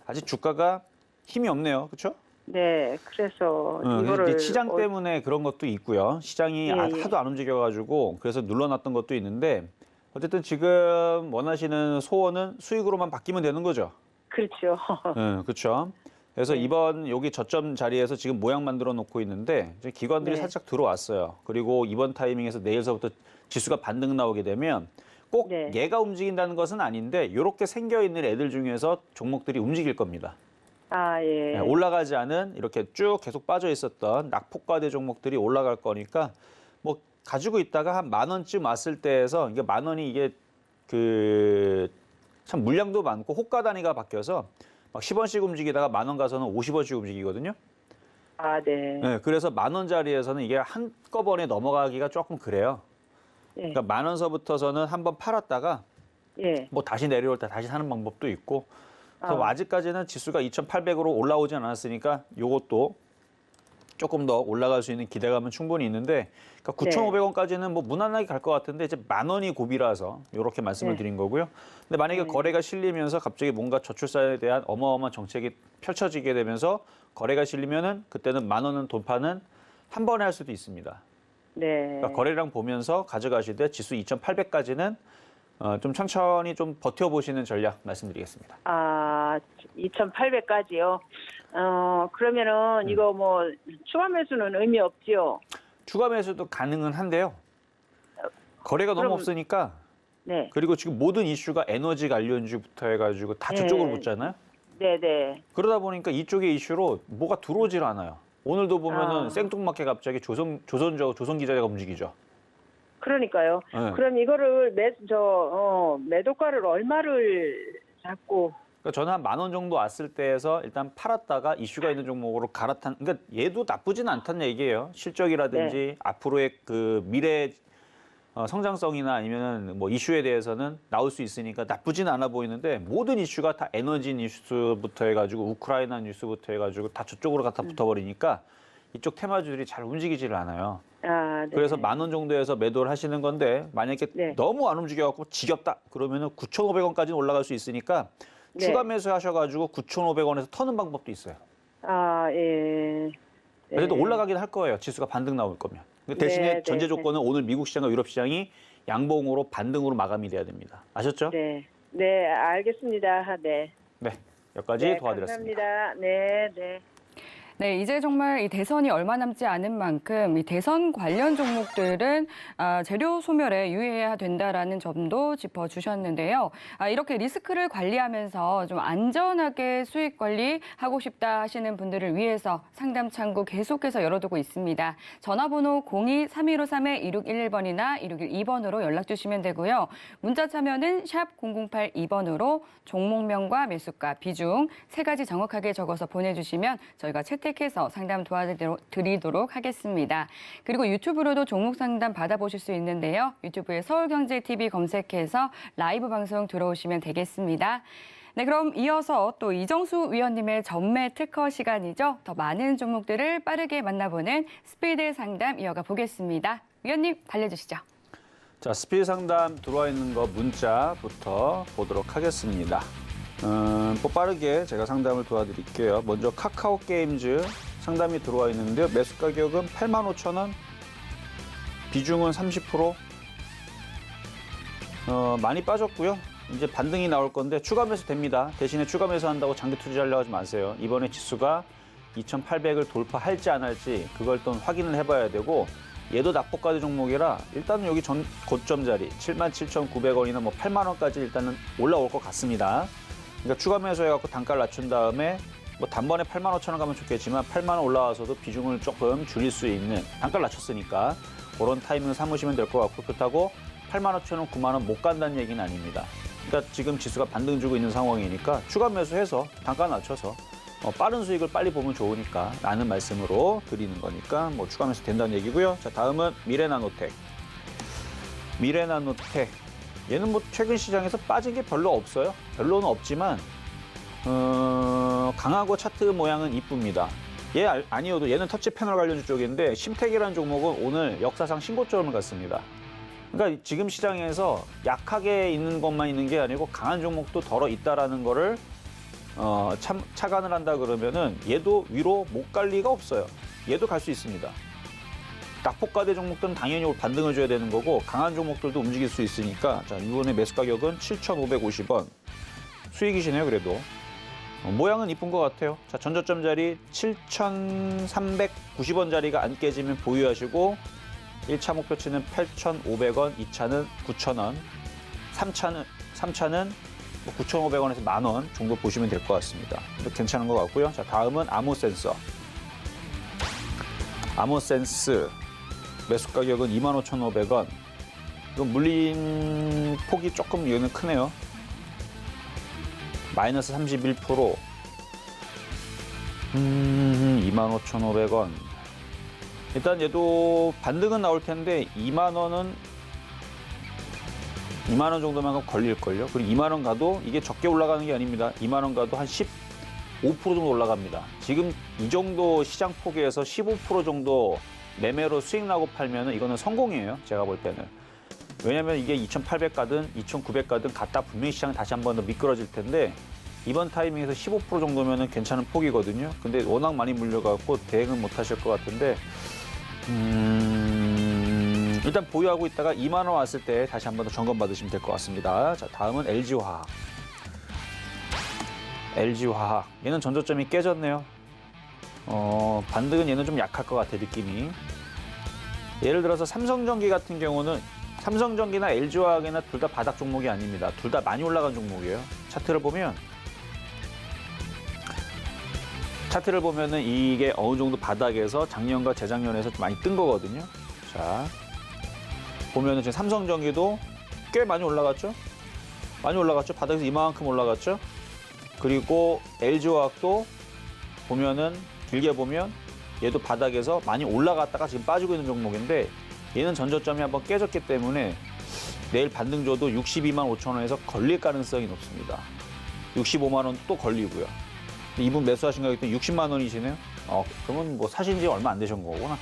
아직 주가가 힘이 없네요. 그렇죠? 네. 그래서 이거를 시장 때문에 그런 것도 있고요. 시장이 예, 예. 하도 안 움직여가지고 그래서 눌러놨던 것도 있는데 어쨌든 지금 원하시는 소원은 수익으로만 바뀌면 되는 거죠. 그렇죠. 네, 그렇죠. 그래서 네. 이번 여기 저점 자리에서 지금 모양 만들어 놓고 있는데 이제 기관들이 네. 살짝 들어왔어요. 그리고 이번 타이밍에서 내일서부터 지수가 반등 나오게 되면 꼭 네. 얘가 움직인다는 것은 아닌데 이렇게 생겨 있는 애들 중에서 종목들이 움직일 겁니다. 아, 예. 네, 올라가지 않은 이렇게 쭉 계속 빠져 있었던 낙폭과대 종목들이 올라갈 거니까 뭐 가지고 있다가 한 10,000원쯤 왔을 때에서 이게 10,000원이 이게 그 참 물량도 많고 호가 단위가 바뀌어서 막 10원씩 움직이다가 10,000원 가서는 50원씩 움직이거든요. 아, 네. 네, 그래서 10,000원짜리에서는 이게 한꺼번에 넘어가기가 조금 그래요. 예. 그러니까 10,000원서부터서는 한번 팔았다가 예. 뭐 다시 내려올 때 다시 사는 방법도 있고. 그래서 아. 아직까지는 지수가 2,800으로 올라오진 않았으니까 요것도 조금 더 올라갈 수 있는 기대감은 충분히 있는데 그러니까 9,500원까지는 뭐 무난하게 갈 것 같은데 이제 10,000원이 고비라서 이렇게 말씀을 네. 드린 거고요. 근데 만약에 네. 거래가 실리면서 갑자기 뭔가 저출산에 대한 어마어마한 정책이 펼쳐지게 되면서 거래가 실리면은 그때는 10,000원은 돌파는 한 번에 할 수도 있습니다. 네. 그러니까 거래량 보면서 가져가시되 지수 2,800까지는 좀 천천히 좀 버텨보시는 전략 말씀드리겠습니다. 아, 2,800까지요. 그러면은 이거 뭐 추가 매수는 의미 없지요? 추가 매수도 가능은 한데요. 거래가 너무 그럼- 없으니까 네. 그리고 지금 모든 이슈가 에너지 관련주부터 해가지고 다 네. 저쪽으로 붙잖아요. 네, 네. 그러다 보니까 이쪽의 이슈로 뭐가 들어오질 않아요. 오늘도 보면은 아. 생뚱맞게 갑자기 조선기자가 움직이죠. 그러니까요. 네. 그럼 이거를 매도가를 얼마를 잡고 그러니까 저는 한 10,000원 정도 왔을 때에서 일단 팔았다가 이슈가 있는 종목으로 갈아탄. 그러니까 얘도 나쁘진 않다는 얘기예요. 실적이라든지 네. 앞으로의 그 미래 성장성이나 아니면은 뭐 이슈에 대해서는 나올 수 있으니까 나쁘진 않아 보이는데 모든 이슈가 다 에너지 뉴스부터 해가지고 우크라이나 뉴스부터 해가지고 다 저쪽으로 갖다 붙어버리니까 이쪽 테마주들이 잘 움직이지를 않아요. 아, 네. 그래서 10,000원 정도에서 매도를 하시는 건데 만약에 네. 너무 안 움직여갖고 지겹다 그러면은 9,500원까지는 올라갈 수 있으니까 네. 추가 매수하셔가지고 9,500원에서 터는 방법도 있어요. 아, 예. 그래도 네. 올라가긴 할 거예요. 지수가 반등 나올 거면. 근데 대신에 네, 전제 네, 조건은 오늘 미국 시장과 유럽 시장이 양봉으로 반등으로 마감이 돼야 됩니다. 아셨죠? 네. 네, 알겠습니다. 네. 네, 여기까지 네, 도와드렸습니다. 감사합니다. 네, 네. 네, 이제 정말 이 대선이 얼마 남지 않은 만큼 이 대선 관련 종목들은 재료 소멸에 유의해야 된다라는 점도 짚어주셨는데요. 이렇게 리스크를 관리하면서 좀 안전하게 수익 관리하고 싶다 하시는 분들을 위해서 상담 창구 계속해서 열어두고 있습니다. 전화번호 02-3153-2611번이나 2612번으로 연락 주시면 되고요. 문자 참여는 샵 0082번으로 종목명과 매수가, 비중 3가지 정확하게 적어서 보내주시면 저희가 채택해서 상담 도와드리도록 하겠습니다. 그리고 유튜브로도 종목 상담 받아보실 수 있는데요. 유튜브에 서울경제TV 검색해서 라이브 방송 들어오시면 되겠습니다. 네, 그럼 이어서 또 이정수 위원님의 전매 특허 시간이죠. 더 많은 종목들을 빠르게 만나보는 스피드 상담 이어가 보겠습니다. 위원님 달려주시죠. 자, 스피드 상담 들어와 있는 거 문자부터 보도록 하겠습니다. 또 빠르게 제가 상담을 도와드릴게요. 먼저 카카오 게임즈 상담이 들어와 있는데요. 매수 가격은 85,000원, 비중은 30%. 많이 빠졌고요. 이제 반등이 나올 건데 추가 매수 됩니다. 대신에 추가 매수 한다고 장기 투자하려고 하지 마세요. 이번에 지수가 2,800을 돌파할지 안 할지 그걸 또 확인을 해봐야 되고 얘도 낙폭과대 종목이라 일단은 여기 전 고점 자리 77,900원이나 뭐 8만 원까지 일단은 올라올 것 같습니다. 그러니까 추가 매수해갖고 단가를 낮춘 다음에 뭐 단번에 85,000원 가면 좋겠지만 8만 원 올라와서도 비중을 조금 줄일 수 있는 단가를 낮췄으니까 그런 타이밍을 삼으시면 될 것 같고 그렇다고 85,000원, 9만 원 못 간다는 얘기는 아닙니다. 그러니까 지금 지수가 반등 주고 있는 상황이니까 추가 매수해서 단가 낮춰서 빠른 수익을 빨리 보면 좋으니까 라는 말씀으로 드리는 거니까 뭐 추가 매수 된다는 얘기고요. 자, 다음은 미래나노텍. 미래나노텍. 얘는 뭐 최근 시장에서 빠진 게 별로 없어요. 별로는 없지만 강하고 차트 모양은 이쁩니다. 얘 아니어도 얘는 터치 패널 관련주 쪽인데 심텍이라는 종목은 오늘 역사상 신고점을 갔습니다. 그러니까 지금 시장에서 약하게 있는 것만 있는 게 아니고 강한 종목도 덜어 있다라는 거를 착안을 한다 그러면은 얘도 위로 못 갈 리가 없어요. 얘도 갈 수 있습니다. 낙폭과대 종목들은 당연히 반등을 줘야 되는 거고 강한 종목들도 움직일 수 있으니까 자, 이번에 매수 가격은 7,550원. 수익이시네요, 그래도. 모양은 이쁜 것 같아요. 자, 전저점 자리 7,390원 자리가 안 깨지면 보유하시고 1차 목표치는 8,500원, 2차는 9,000원, 3차는 9,500원에서 10,000원 정도 보시면 될 것 같습니다. 괜찮은 것 같고요. 자, 다음은 아모센서. 아모센스 매수 가격은 25,500원. 이건 물린 폭이 조금 얘는 크네요. 마이너스 31%. 25,500원. 일단 얘도 반등은 나올 텐데 2만 원은 2만 원 정도만 걸릴걸요. 그리고 2만 원 가도 이게 적게 올라가는 게 아닙니다. 2만 원 가도 한 15% 정도 올라갑니다. 지금 이 정도 시장 폭에서 15% 정도 매매로 수익 나고 팔면은 이거는 성공이에요. 제가 볼 때는. 왜냐면 이게 2,800 가든 2,900 가든 갔다 분명히 시장이 다시 한 번 더 미끄러질 텐데 이번 타이밍에서 15% 정도면은 괜찮은 폭이거든요. 근데 워낙 많이 물려갖고 대응은 못 하실 것 같은데 일단 보유하고 있다가 2만 원 왔을 때 다시 한 번 더 점검 받으시면 될 것 같습니다. 자, 다음은 LG화학. LG화학. 얘는 전저점이 깨졌네요. 반등은 얘는 좀 약할 것 같아, 느낌이. 예를 들어서 삼성전기 같은 경우는 삼성전기나 LG화학이나 둘 다 바닥 종목이 아닙니다. 둘 다 많이 올라간 종목이에요. 차트를 보면은 이게 어느 정도 바닥에서 작년과 재작년에서 좀 많이 뜬 거거든요. 자, 보면은 지금 삼성전기도 꽤 많이 올라갔죠? 많이 올라갔죠? 바닥에서 이만큼 올라갔죠? 그리고 LG화학도 보면은 길게 보면 얘도 바닥에서 많이 올라갔다가 지금 빠지고 있는 종목인데 얘는 전저점이 한번 깨졌기 때문에 내일 반등 줘도 62만 5천 원에서 걸릴 가능성이 높습니다. 65만 원 또 걸리고요. 이분 매수하신 가격도 60만 원이시네요. 그러면 뭐 사신 지 얼마 안 되신 거구나.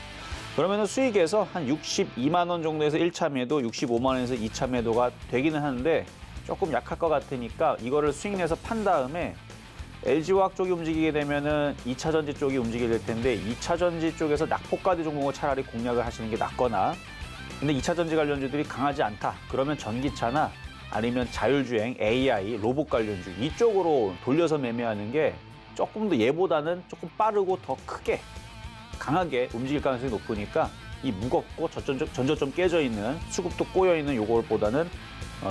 그러면은 수익에서 한 62만 원 정도에서 1차 매도, 65만 원에서 2차 매도가 되기는 하는데 조금 약할 것 같으니까 이거를 수익 내서 판 다음에 LG화학 쪽이 움직이게 되면은 2차 전지 쪽이 움직이게 될 텐데 2차 전지 쪽에서 낙폭과대 종목을 차라리 공략을 하시는 게 낫거나 근데 2차 전지 관련주들이 강하지 않다. 그러면 전기차나 아니면 자율주행, AI, 로봇 관련주 이쪽으로 돌려서 매매하는 게 조금 더 얘보다는 조금 빠르고 더 크게 강하게 움직일 가능성이 높으니까 이 무겁고 전저점 깨져 있는 수급도 꼬여 있는 요거보다는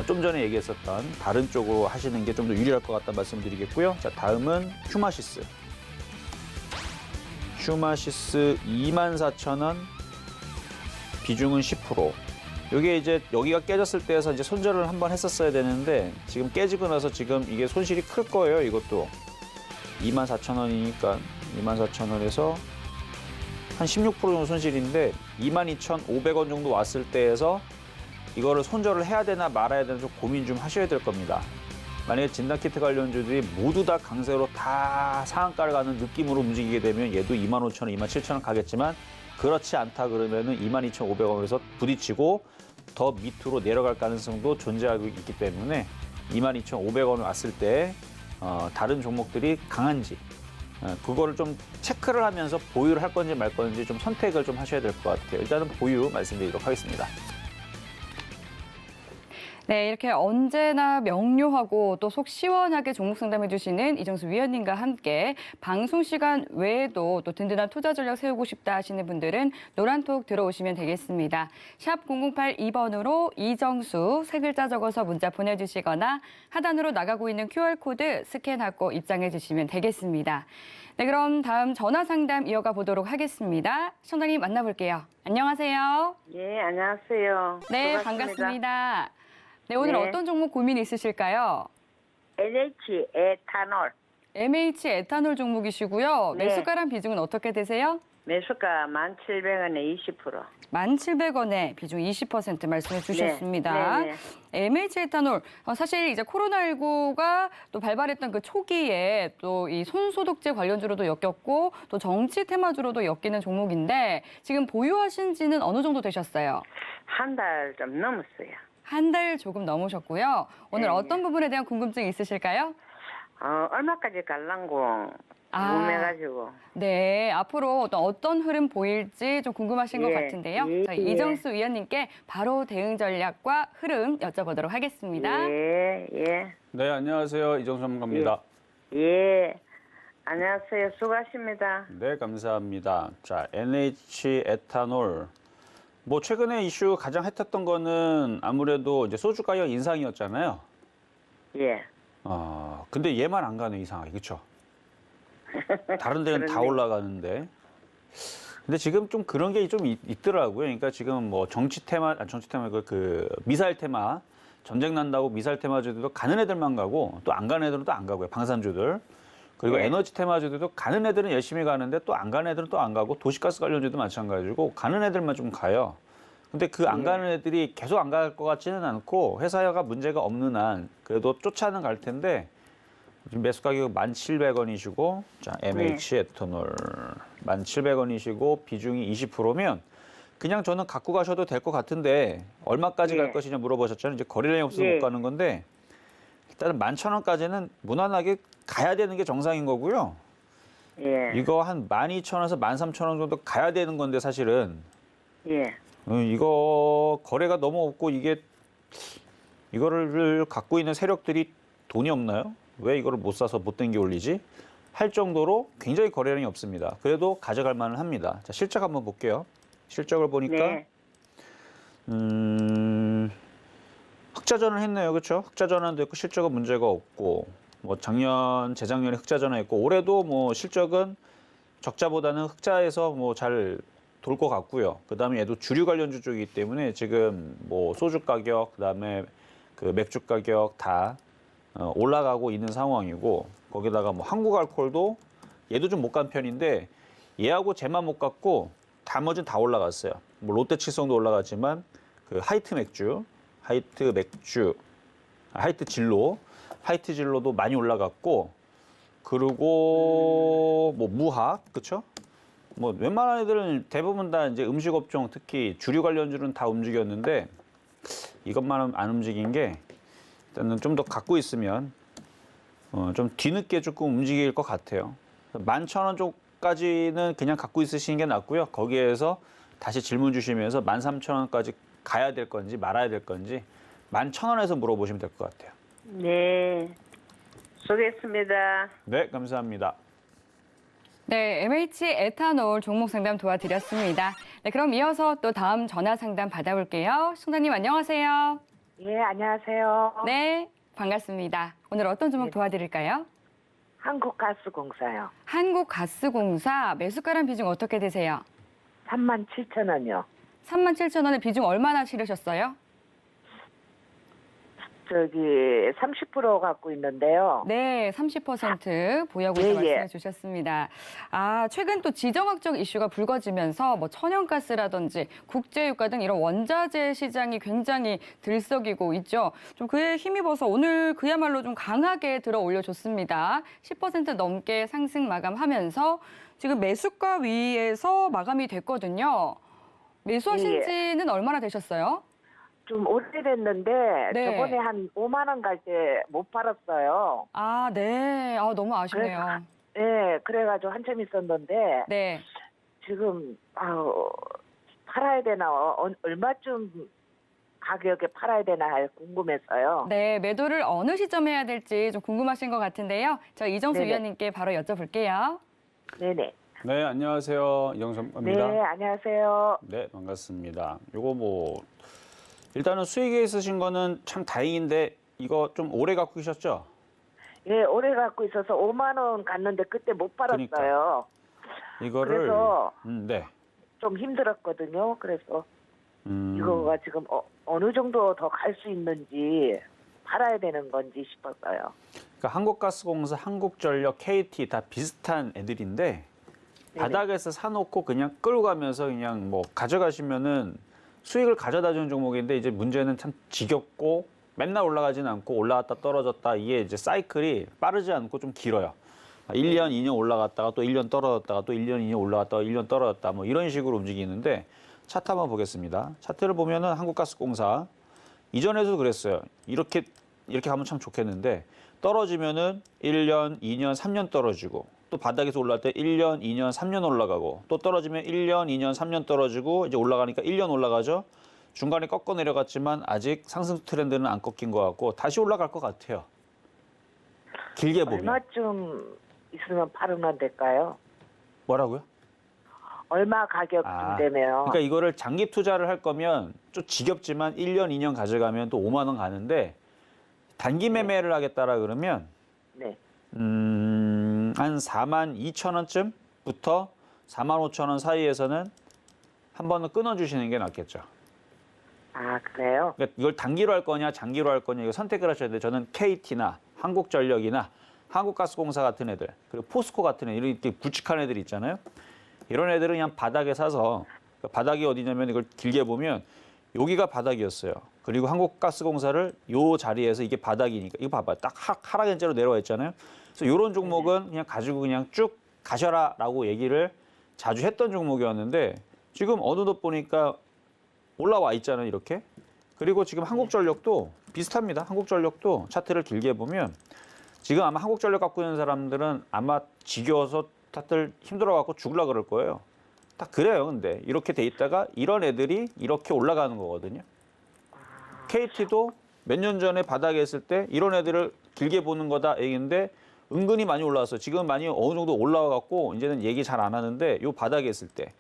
좀 전에 얘기했었던 다른 쪽으로 하시는 게 좀 더 유리할 것 같다는 말씀을 드리겠고요. 자, 다음은 휴마시스. 휴마시스 24,000원, 비중은 10%. 이게 이제 여기가 깨졌을 때에서 이제 손절을 한번 했었어야 되는데 지금 깨지고 나서 지금 이게 손실이 클 거예요. 이것도 24,000원이니까 24,000원에서 한 16% 정도 손실인데 22,500원 정도 왔을 때에서 이거를 손절을 해야 되나 말아야 되나 좀 고민 좀 하셔야 될 겁니다. 만약에 진단키트 관련주들이 모두 다 강세로 다 상한가를 가는 느낌으로 움직이게 되면 얘도 25,000원, 27,000원 가겠지만 그렇지 않다 그러면은 22,500원에서 부딪히고 더 밑으로 내려갈 가능성도 존재하고 있기 때문에 22,500원 왔을 때 다른 종목들이 강한지 그거를 좀 체크를 하면서 보유를 할 건지 말 건지 좀 선택을 좀 하셔야 될 것 같아요. 일단은 보유 말씀드리도록 하겠습니다. 네, 이렇게 언제나 명료하고 또 속 시원하게 종목 상담해 주시는 이정수 위원님과 함께 방송 시간 외에도 또 든든한 투자 전략 세우고 싶다 하시는 분들은 노란톡 들어오시면 되겠습니다. 샵 0082번으로 이정수 세 글자 적어서 문자 보내주시거나 하단으로 나가고 있는 QR코드 스캔하고 입장해 주시면 되겠습니다. 네, 그럼 다음 전화 상담 이어가 보도록 하겠습니다. 시청자님 만나볼게요. 안녕하세요. 예, 안녕하세요. 네, 반갑습니다. 네, 오늘 네. 어떤 종목 고민 있으실까요? NH 에탄올 MH 에탄올 종목이시고요. 네. 매수가랑 비중은 어떻게 되세요? 매수가 1,700원에 20%. 1,700원에 비중 20% 말씀해 주셨습니다. 네, 네. MH 에탄올 사실 이제 코로나19가 또 발발했던 그 초기에 또 이 손소독제 관련주로도 엮였고 또 정치 테마주로도 엮이는 종목인데 지금 보유하신 지는 어느 정도 되셨어요? 한 달 좀 넘었어요. 한 달 조금 넘으셨고요. 오늘 네, 어떤 부분에 대한 궁금증이 있으실까요? 얼마까지 갈랑고 궁금해가지고. 네, 앞으로 어떤 흐름 보일지 좀 궁금하신 것 예, 같은데요. 예, 저희 예. 이정수 위원님께 바로 대응 전략과 흐름 여쭤보도록 하겠습니다. 예. 네, 안녕하세요. 이정수 전문가입니다. 예. 안녕하세요. 수고하십니다. 네, 감사합니다. 자, NH 에탄올. 뭐 최근에 이슈 가장 핫했던 거는 아무래도 이제 소주 가격 인상이었잖아요. 예. 근데 얘만 안 가네, 이상하게. 그렇죠? 다른 데는 다 그렇네. 올라가는데. 근데 지금 좀 그런 게 좀 있더라고요. 그러니까 지금 뭐 정치 테마, 그 미사일 테마, 전쟁 난다고 미사일 테마주들도 가는 애들만 가고 또 안 가는 애들은 또 안 가고요. 방산주들. 그리고 네. 에너지 테마주들도 가는 애들은 열심히 가는데 또 안 가는 애들은 또 안 가고 도시가스 관련주도 마찬가지고 가는 애들만 좀 가요. 근데 그 안 가는 애들이 계속 안 갈 것 같지는 않고 회사가 문제가 없는 한 그래도 쫓아는 갈 텐데 지금 매수 가격 1,700원이시고 자 MH 에탄올 1,700원이시고 비중이 20%면 그냥 저는 갖고 가셔도 될 것 같은데 얼마까지 예. 갈 것이냐 물어보셨잖아요. 이제 거래량이 없어서 예. 못 가는 건데 일단은 11,000원까지는 무난하게 가야 되는 게 정상인 거고요. 예. 이거 한 12,000원에서 13,000원 정도 가야 되는 건데 사실은 예. 이거 거래가 너무 없고 이거를 갖고 있는 세력들이 돈이 없나요? 왜 이거를 못 사서 못 땡겨 올리지? 할 정도로 굉장히 거래량이 없습니다. 그래도 가져갈 만은 합니다. 자, 실적 한번 볼게요. 실적을 보니까 네. 흑자전환 했네요. 그렇죠? 흑자전환도 했고 실적은 문제가 없고 뭐 작년, 재작년에 흑자전환 했고 올해도 뭐 실적은 적자보다는 흑자에서 뭐 잘 돌 것 같고요. 그다음에 얘도 주류 관련주 쪽이기 때문에 지금 뭐 소주 가격, 그다음에 그 맥주 가격 다 올라가고 있는 상황이고 거기다가 뭐 한국알코올도 얘도 좀 못 간 편인데 얘하고 쟤만 못 갔고 나머지는 다 올라갔어요. 뭐 롯데 칠성도 올라갔지만 그 하이트 진로도 많이 올라갔고 그리고 뭐 무학 그렇죠? 뭐 웬만한 애들은 대부분 다 이제 음식업종 특히 주류 관련주는 다 움직였는데 이것만 안 움직인 게 일단은 좀 더 갖고 있으면 좀 뒤늦게 조금 움직일 것 같아요. 11,000원 쪽까지는 그냥 갖고 있으시는 게 낫고요. 거기에서 다시 질문 주시면서 13,000원까지 가야 될 건지 말아야 될 건지 11,000원에서 물어보시면 될 것 같아요. 네. 수고했습니다. 네, 감사합니다. 네, MH 에탄올 종목 상담 도와드렸습니다. 네, 그럼 이어서 또 다음 전화 상담 받아볼게요. 시청자님 안녕하세요. 예, 안녕하세요. 네, 반갑습니다. 오늘 어떤 종목 도와드릴까요? 한국가스공사요. 한국가스공사 매수가랑 비중 어떻게 되세요? 37,000원이요. 37,000원에 비중 얼마나 실으셨어요? 저기 30% 갖고 있는데요. 네, 30% 보유하고 있다고 예, 예. 말씀해 주셨습니다. 최근 또 지정학적 이슈가 불거지면서 뭐 천연가스라든지 국제유가 등 이런 원자재 시장이 굉장히 들썩이고 있죠. 좀 그에 힘입어서 오늘 그야말로 좀 강하게 들어 올려줬습니다. 10% 넘게 상승 마감하면서 지금 매수가 위에서 마감이 됐거든요. 매수하신 예. 지는 얼마나 되셨어요? 좀 오래됐는데 네. 저번에 한 5만 원 갈 때 못 팔았어요. 네. 너무 아쉽네요. 예, 그래가지고 한참 있었는데 네. 지금 팔아야 되나 얼마쯤 가격에 팔아야 되나 궁금해서요. 네, 매도를 어느 시점에 해야 될지 좀 궁금하신 것 같은데요. 저 이정수 네네. 위원님께 바로 여쭤볼게요. 네네. 네, 안녕하세요. 이정섭입니다. 네, 안녕하세요. 네, 반갑습니다. 요거 뭐 일단은 수익에 있으신 거는 참 다행인데 이거 좀 오래 갖고 계셨죠? 예, 오래 갖고 있어서 5만 원 갔는데 그때 못 팔았어요. 그러니까. 이거를 그래서 네. 좀 힘들었거든요. 그래서 음, 이거가 지금 어느 정도 더 갈 수 있는지 팔아야 되는 건지 싶었어요. 그러니까 한국가스공사, 한국전력, KT 다 비슷한 애들인데 바닥에서 사놓고 그냥 끌고 가면서 그냥 뭐 가져가시면은 수익을 가져다 주는 종목인데 이제 문제는 참 지겹고 맨날 올라가지는 않고 올라갔다 떨어졌다 이게 이제 사이클이 빠르지 않고 좀 길어요. 1년, 2년 올라갔다가 또 1년 떨어졌다가 또 1년, 2년 올라갔다가 1년 떨어졌다 뭐 이런 식으로 움직이는데 차트 한번 보겠습니다. 차트를 보면은 한국가스공사 이전에도 그랬어요. 이렇게 가면 참 좋겠는데 떨어지면은 1년, 2년, 3년 떨어지고 또 바닥에서 올라갈 때 1년, 2년, 3년 올라가고 또 떨어지면 1년, 2년, 3년 떨어지고 이제 올라가니까 1년 올라가죠. 중간에 꺾어 내려갔지만 아직 상승 트렌드는 안 꺾인 것 같고 다시 올라갈 것 같아요. 길게 보면. 얼마쯤 있으면 팔으면 될까요? 뭐라고요? 얼마 가격쯤 되면. 그러니까 이거를 장기 투자를 할 거면 좀 지겹지만 1년, 2년 가져가면 또 5만 원 가는데 단기 매매를 하겠다라 그러면 네. 한 4만 2천 원쯤부터 4만 5천 원 사이에서는 한 번은 끊어주시는 게 낫겠죠. 아, 그래요? 그러니까 이걸 단기로 할 거냐 장기로 할 거냐 이거 선택을 하셔야 돼요. 저는 KT나 한국전력이나 한국가스공사 같은 애들 그리고 포스코 같은 애들 이렇게 굵직한 애들 있잖아요. 이런 애들은 그냥 바닥에 사서 그러니까 바닥이 어디냐면 이걸 길게 보면 여기가 바닥이었어요. 그리고 한국가스공사를 요 자리에서 이게 바닥이니까 이거 봐봐 딱 하락연재로 내려와 있잖아요. 그래서 이런 종목은 그냥 가지고 그냥 쭉 가셔라라고 얘기를 자주 했던 종목이었는데 지금 어느덧 보니까 올라와 있잖아요 이렇게. 그리고 지금 한국전력도 비슷합니다. 한국전력도 차트를 길게 보면 지금 아마 한국전력 갖고 있는 사람들은 아마 지겨워서 다들 힘들어갖고 죽으려고 그럴 거예요. 딱 그래요. 근데 이렇게 돼 있다가 이런 애들이 이렇게 올라가는 거거든요. KT도 몇 년 전에 바닥에 있을 때 이런 애들을 길게 보는 거다 얘기인데 은근히 많이 올라왔어. 지금 많이 어느 정도 올라와갖고 이제는 얘기 잘 안 하는데 요 바닥에 있을 때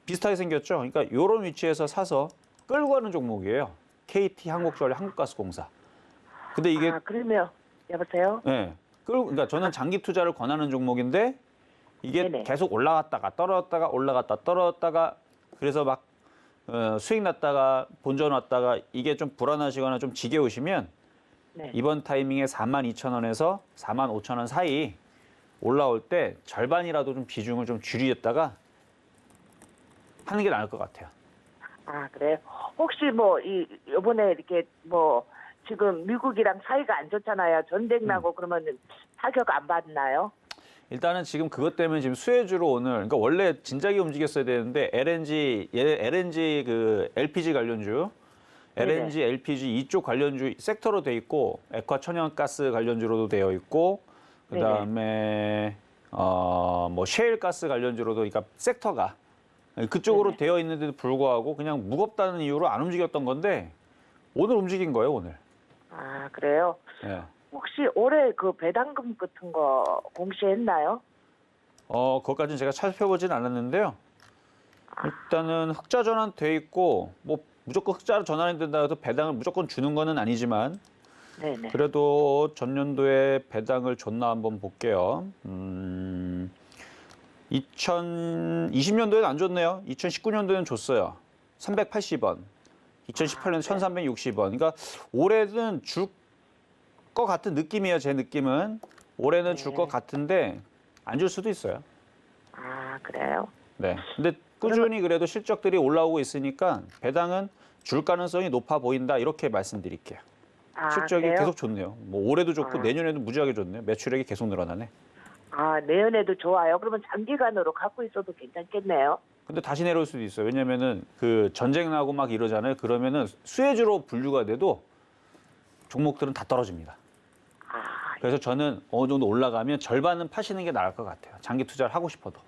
비슷하게 생겼죠. 그러니까 이런 위치에서 사서 끌고 가는 종목이에요. KT, 한국전력, 한국가스공사. 근데 이게 아, 그러면 여보세요? 네. 그러니까 저는 장기 투자를 권하는 종목인데 이게 네네. 계속 올라갔다가 떨어졌다가 올라갔다 떨어졌다가 그래서 막 수익 났다가 본전 왔다가 이게 좀 불안하시거나 좀 지겨우시면 네. 이번 타이밍에 42,000원에서 45,000원 사이 올라올 때 절반이라도 좀 비중을 좀 줄이었다가 하는 게 나을 것 같아요. 아, 그래요? 혹시 요번에 이렇게 지금 미국이랑 사이가 안 좋잖아요. 전쟁 나고 그러면 타격 안 받나요? 일단은 지금 그것 때문에 지금 수혜주로 오늘 그러니까 원래 진작에 움직였어야 되는데 LNG 그 LPG 관련주, LNG, LPG 이쪽 관련주 섹터로 돼 있고 액화 천연가스 관련주로도 되어 있고 그다음에 셰일 가스 관련주로도 그러니까 섹터가 그쪽으로 되어 있는데도 불구하고 그냥 무겁다는 이유로 안 움직였던 건데 오늘 움직인 거예요, 오늘. 아, 그래요? 예. 혹시 올해 그 배당금 같은 거 공시했나요? 그것까지는 제가 살펴보진 않았는데요. 일단은 흑자 전환 돼 있고 뭐 무조건 흑자로 전환이 된다 해도 배당을 무조건 주는 거는 아니지만 네네. 그래도 전년도에 배당을 줬나 한번 볼게요. 2020년도에는 안 줬네요. 2019년도에는 줬어요. 380원. 2018년에 1360원. 그러니까 올해는 줄 것 같은 느낌이에요. 제 느낌은. 올해는 줄 것 같은데 안 줄 수도 있어요. 아, 그래요? 네. 근데 꾸준히 그래도 실적들이 올라오고 있으니까 배당은 줄 가능성이 높아 보인다. 이렇게 말씀드릴게요. 아, 실적이 그래요? 계속 좋네요. 뭐 올해도 좋고 아. 내년에도 무지하게 좋네요. 매출액이 계속 늘어나네. 아, 내년에도 좋아요. 그러면 장기간으로 갖고 있어도 괜찮겠네요. 근데 다시 내려올 수도 있어요. 왜냐면은 그 전쟁 나고 막 이러잖아요. 그러면은 수혜주로 분류가 돼도 종목들은 다 떨어집니다. 아, 그래서 저는 어느 정도 올라가면 절반은 파시는 게 나을 것 같아요. 장기 투자를 하고 싶어도.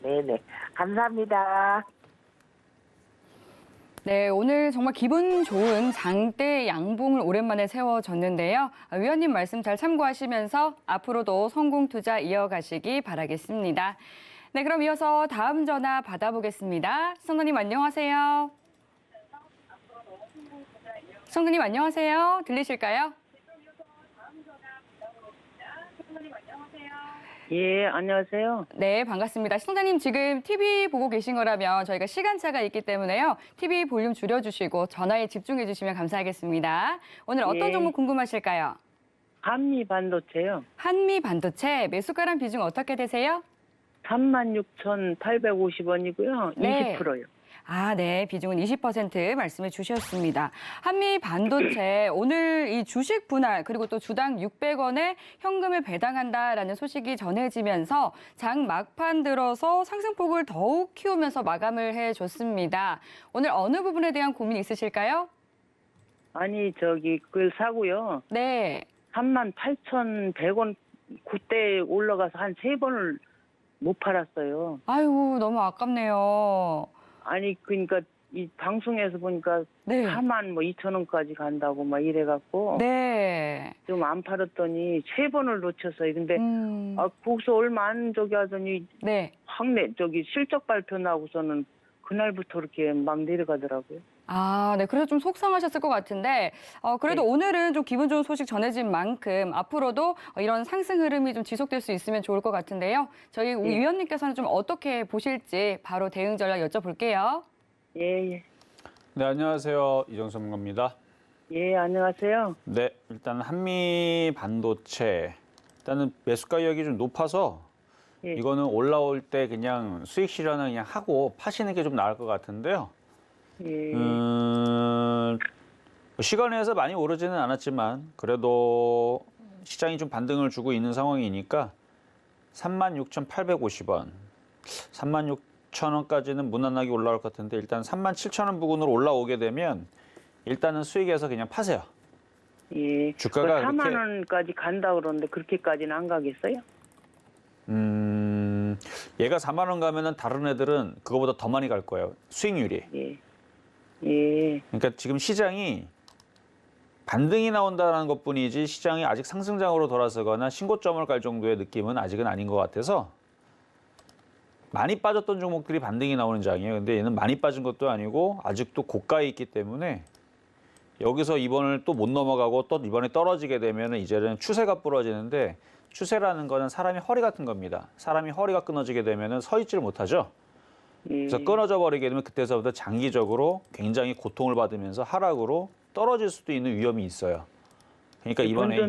네네. 감사합니다. 네, 오늘 정말 기분 좋은 장대 양봉을 오랜만에 세워졌는데요. 위원님 말씀 잘 참고하시면서 앞으로도 성공 투자 이어가시기 바라겠습니다. 네, 그럼 이어서 다음 전화 받아보겠습니다. 시청자님 안녕하세요. 시청자님 안녕하세요. 들리실까요? 예, 안녕하세요. 네, 반갑습니다. 시청자님 지금 TV 보고 계신 거라면 저희가 시간차가 있기 때문에요. TV 볼륨 줄여주시고 전화에 집중해 주시면 감사하겠습니다. 오늘 어떤 예. 종목 궁금하실까요? 한미 반도체요. 한미 반도체 매수가랑 비중 어떻게 되세요? 36,850원이고요. 네. 20%요. 아, 네. 비중은 20% 말씀해 주셨습니다. 한미 반도체 오늘 이 주식 분할 그리고 또 주당 600원에 현금을 배당한다라는 소식이 전해지면서 장 막판 들어서 상승폭을 더욱 키우면서 마감을 해줬습니다. 오늘 어느 부분에 대한 고민 있으실까요? 아니, 그걸 사고요. 네. 38,100원 그때 올라가서 한 3번을 못 팔았어요. 아이고, 너무 아깝네요. 아니 그러니까 이 방송에서 보니까 네. 4만 뭐 2천 원까지 간다고 막 이래갖고 네. 좀 안 팔았더니 3번을 놓쳤어요. 근데 거기서 얼마 안 저기 하더니 네. 확내 저기 실적 발표 나고서는 그날부터 이렇게 막 내려가더라고요. 아, 네. 그래서 좀 속상하셨을 것 같은데, 그래도 네. 오늘은 좀 기분 좋은 소식 전해진 만큼 앞으로도 이런 상승 흐름이 좀 지속될 수 있으면 좋을 것 같은데요. 저희 네. 위원님께서는 좀 어떻게 보실지 바로 대응 전략 여쭤볼게요. 예. 네, 안녕하세요. 이정수 전문가입니다. 예, 안녕하세요. 네, 일단 한미 반도체 일단은 매수 가격이 좀 높아서 예. 이거는 올라올 때 그냥 수익 실현을 그냥 하고 파시는 게 좀 나을 것 같은데요. 예. 시간에서 많이 오르지는 않았지만 그래도 시장이 좀 반등을 주고 있는 상황이니까 36,850원, 36,000원까지는 무난하게 올라올 것 같은데 일단 37,000원 부근으로 올라오게 되면 일단은 수익에서 그냥 파세요. 예. 주가가 4만 그렇게- 원까지 간다 그러는데 그렇게까지는 안 가겠어요? 얘가 4만 원 가면은 다른 애들은 그거보다 더 많이 갈 거예요. 수익률이. 예. 예. 그러니까 지금 시장이 반등이 나온다는 것뿐이지 시장이 아직 상승장으로 돌아서거나 신고점을 갈 정도의 느낌은 아직은 아닌 것 같아서 많이 빠졌던 종목들이 반등이 나오는 장이에요. 근데 얘는 많이 빠진 것도 아니고 아직도 고가에 있기 때문에 여기서 이번을 또 못 넘어가고 또 이번에 떨어지게 되면 이제는 추세가 부러지는데 추세라는 거는 사람이 허리 같은 겁니다. 사람이 허리가 끊어지게 되면 서 있지를 못하죠. 예. 그래서 끊어져 버리게 되면 그때서부터 장기적으로 굉장히 고통을 받으면서 하락으로 떨어질 수도 있는 위험이 있어요. 그러니까 이번에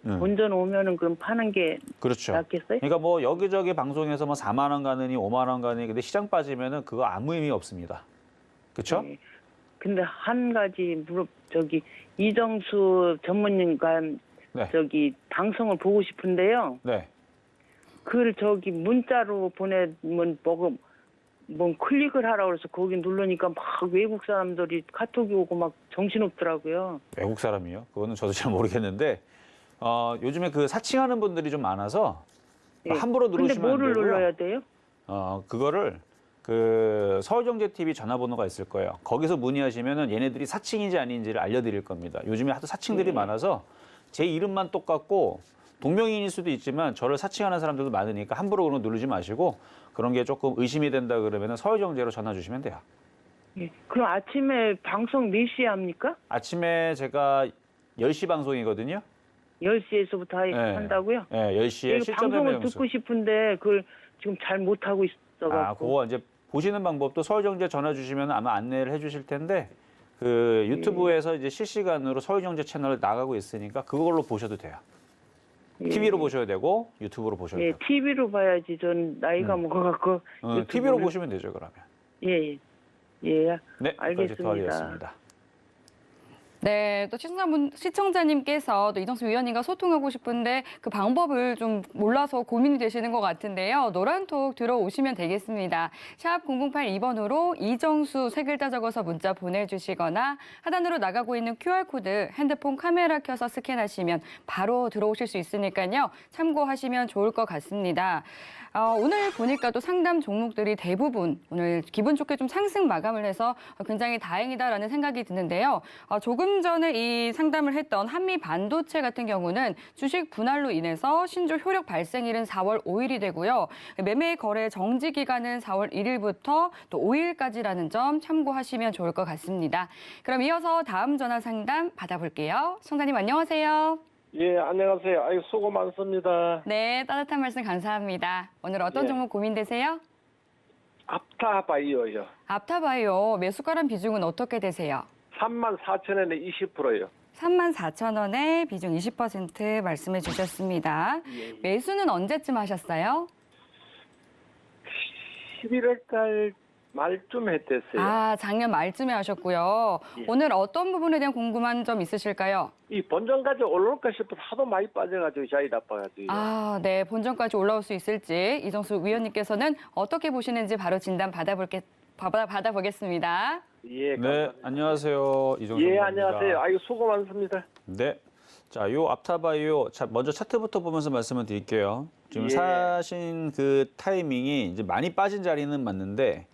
본전 오면은 그럼 파는 게 그렇죠. 낫겠어요? 그러니까 뭐 여기저기 방송에서 뭐 4만 원 가느니 5만 원 가느니 근데 시장 빠지면은 그거 아무 의미 없습니다. 그렇죠? 예. 근데 한 가지 저기 이정수 전문가 네. 저기 방송을 보고 싶은데요. 네. 그걸 저기 문자로 보내면 뭐 클릭을 하라고 그래서 거기 누르니까 막 외국 사람들이 카톡이 오고 막 정신없더라고요. 외국 사람이요? 그거는 저도 잘 모르겠는데 요즘에 그 사칭하는 분들이 좀 많아서 예. 함부로 근데 누르시면 안 뭐를 되고요. 눌러야 돼요? 그거를 그 서울경제TV 전화번호가 있을 거예요. 거기서 문의하시면은 얘네들이 사칭인지 아닌지를 알려드릴 겁니다. 요즘에 하도 사칭들이 많아서 제 이름만 똑같고 동명이인일 수도 있지만 저를 사칭하는 사람들도 많으니까 함부로 그런 거 누르지 마시고 그런 게 조금 의심이 된다 그러면은 서울경제로 전화 주시면 돼요. 예. 그럼 아침에 방송 몇 시에 합니까? 아침에 제가 10시 방송이거든요. 10시에서부터 네. 한다고요? 네, 10시에 이거 실전 방송을 매매 듣고 싶은데 그걸 지금 잘 못하고 있어갖고. 그거 이제 보시는 방법도 서울경제 전화 주시면 아마 안내를 해주실 텐데 그 유튜브에서 이제 실시간으로 서울경제 채널 나가고 있으니까 그걸로 보셔도 돼요. 예. TV로 보셔야 되고 유튜브로 보셔도 예, 되고. TV로 봐야지. 전 나이가 먹어갖고. TV로 유튜브를- 보시면 되죠, 그러면. 예, 예. 네, 알겠습니다. 도와드리겠습니다. 네, 또 시청자님께서 또 이정수 위원님과 소통하고 싶은데 그 방법을 좀 몰라서 고민이 되시는 것 같은데요. 노란톡 들어오시면 되겠습니다. 샵 0082번으로 이정수 세 글자 적어서 문자 보내주시거나 하단으로 나가고 있는 QR코드 핸드폰 카메라 켜서 스캔하시면 바로 들어오실 수 있으니까요. 참고하시면 좋을 것 같습니다. 오늘 보니까 또 상담 종목들이 대부분 오늘 기분 좋게 좀 상승 마감을 해서 굉장히 다행이다라는 생각이 드는데요. 조금 전에 이 상담을 했던 한미 반도체 같은 경우는 주식 분할로 인해서 신조 효력 발생일은 4월 5일이 되고요. 매매 거래 정지 기간은 4월 1일부터 또 5일까지라는 점 참고하시면 좋을 것 같습니다. 그럼 이어서 다음 전화 상담 받아볼게요. 시청자님 안녕하세요. 예, 안녕하세요. 아유, 수고 많습니다. 네, 따뜻한 말씀 감사합니다. 오늘 어떤 예. 종목 고민되세요? 앞타바이오요. 앞타바이오 매수가란 비중은 어떻게 되세요? 34,000원에 20%요. 34,000원에 비중 20% 말씀해 주셨습니다. 매수는 언제쯤 하셨어요? 11월 달 말쯤 했댔어요. 아, 작년 말쯤에 하셨고요. 예. 오늘 어떤 부분에 대한 궁금한 점 있으실까요? 이 본전까지 올라올까 싶어서 하도 많이 빠져가지고 자이 나빠가지고. 아, 네. 본전까지 올라올 수 있을지 이정수 위원님께서는 어떻게 보시는지 바로 진단 받아보겠습니다. 예, 네, 감사합니다. 안녕하세요. 이정수 예, 선생님입니다. 안녕하세요. 아유, 수고 많습니다. 네. 자, 요 앞타바이오, 자, 먼저 차트부터 보면서 말씀을 드릴게요. 지금 예. 사신 그 타이밍이 이제 많이 빠진 자리는 맞는데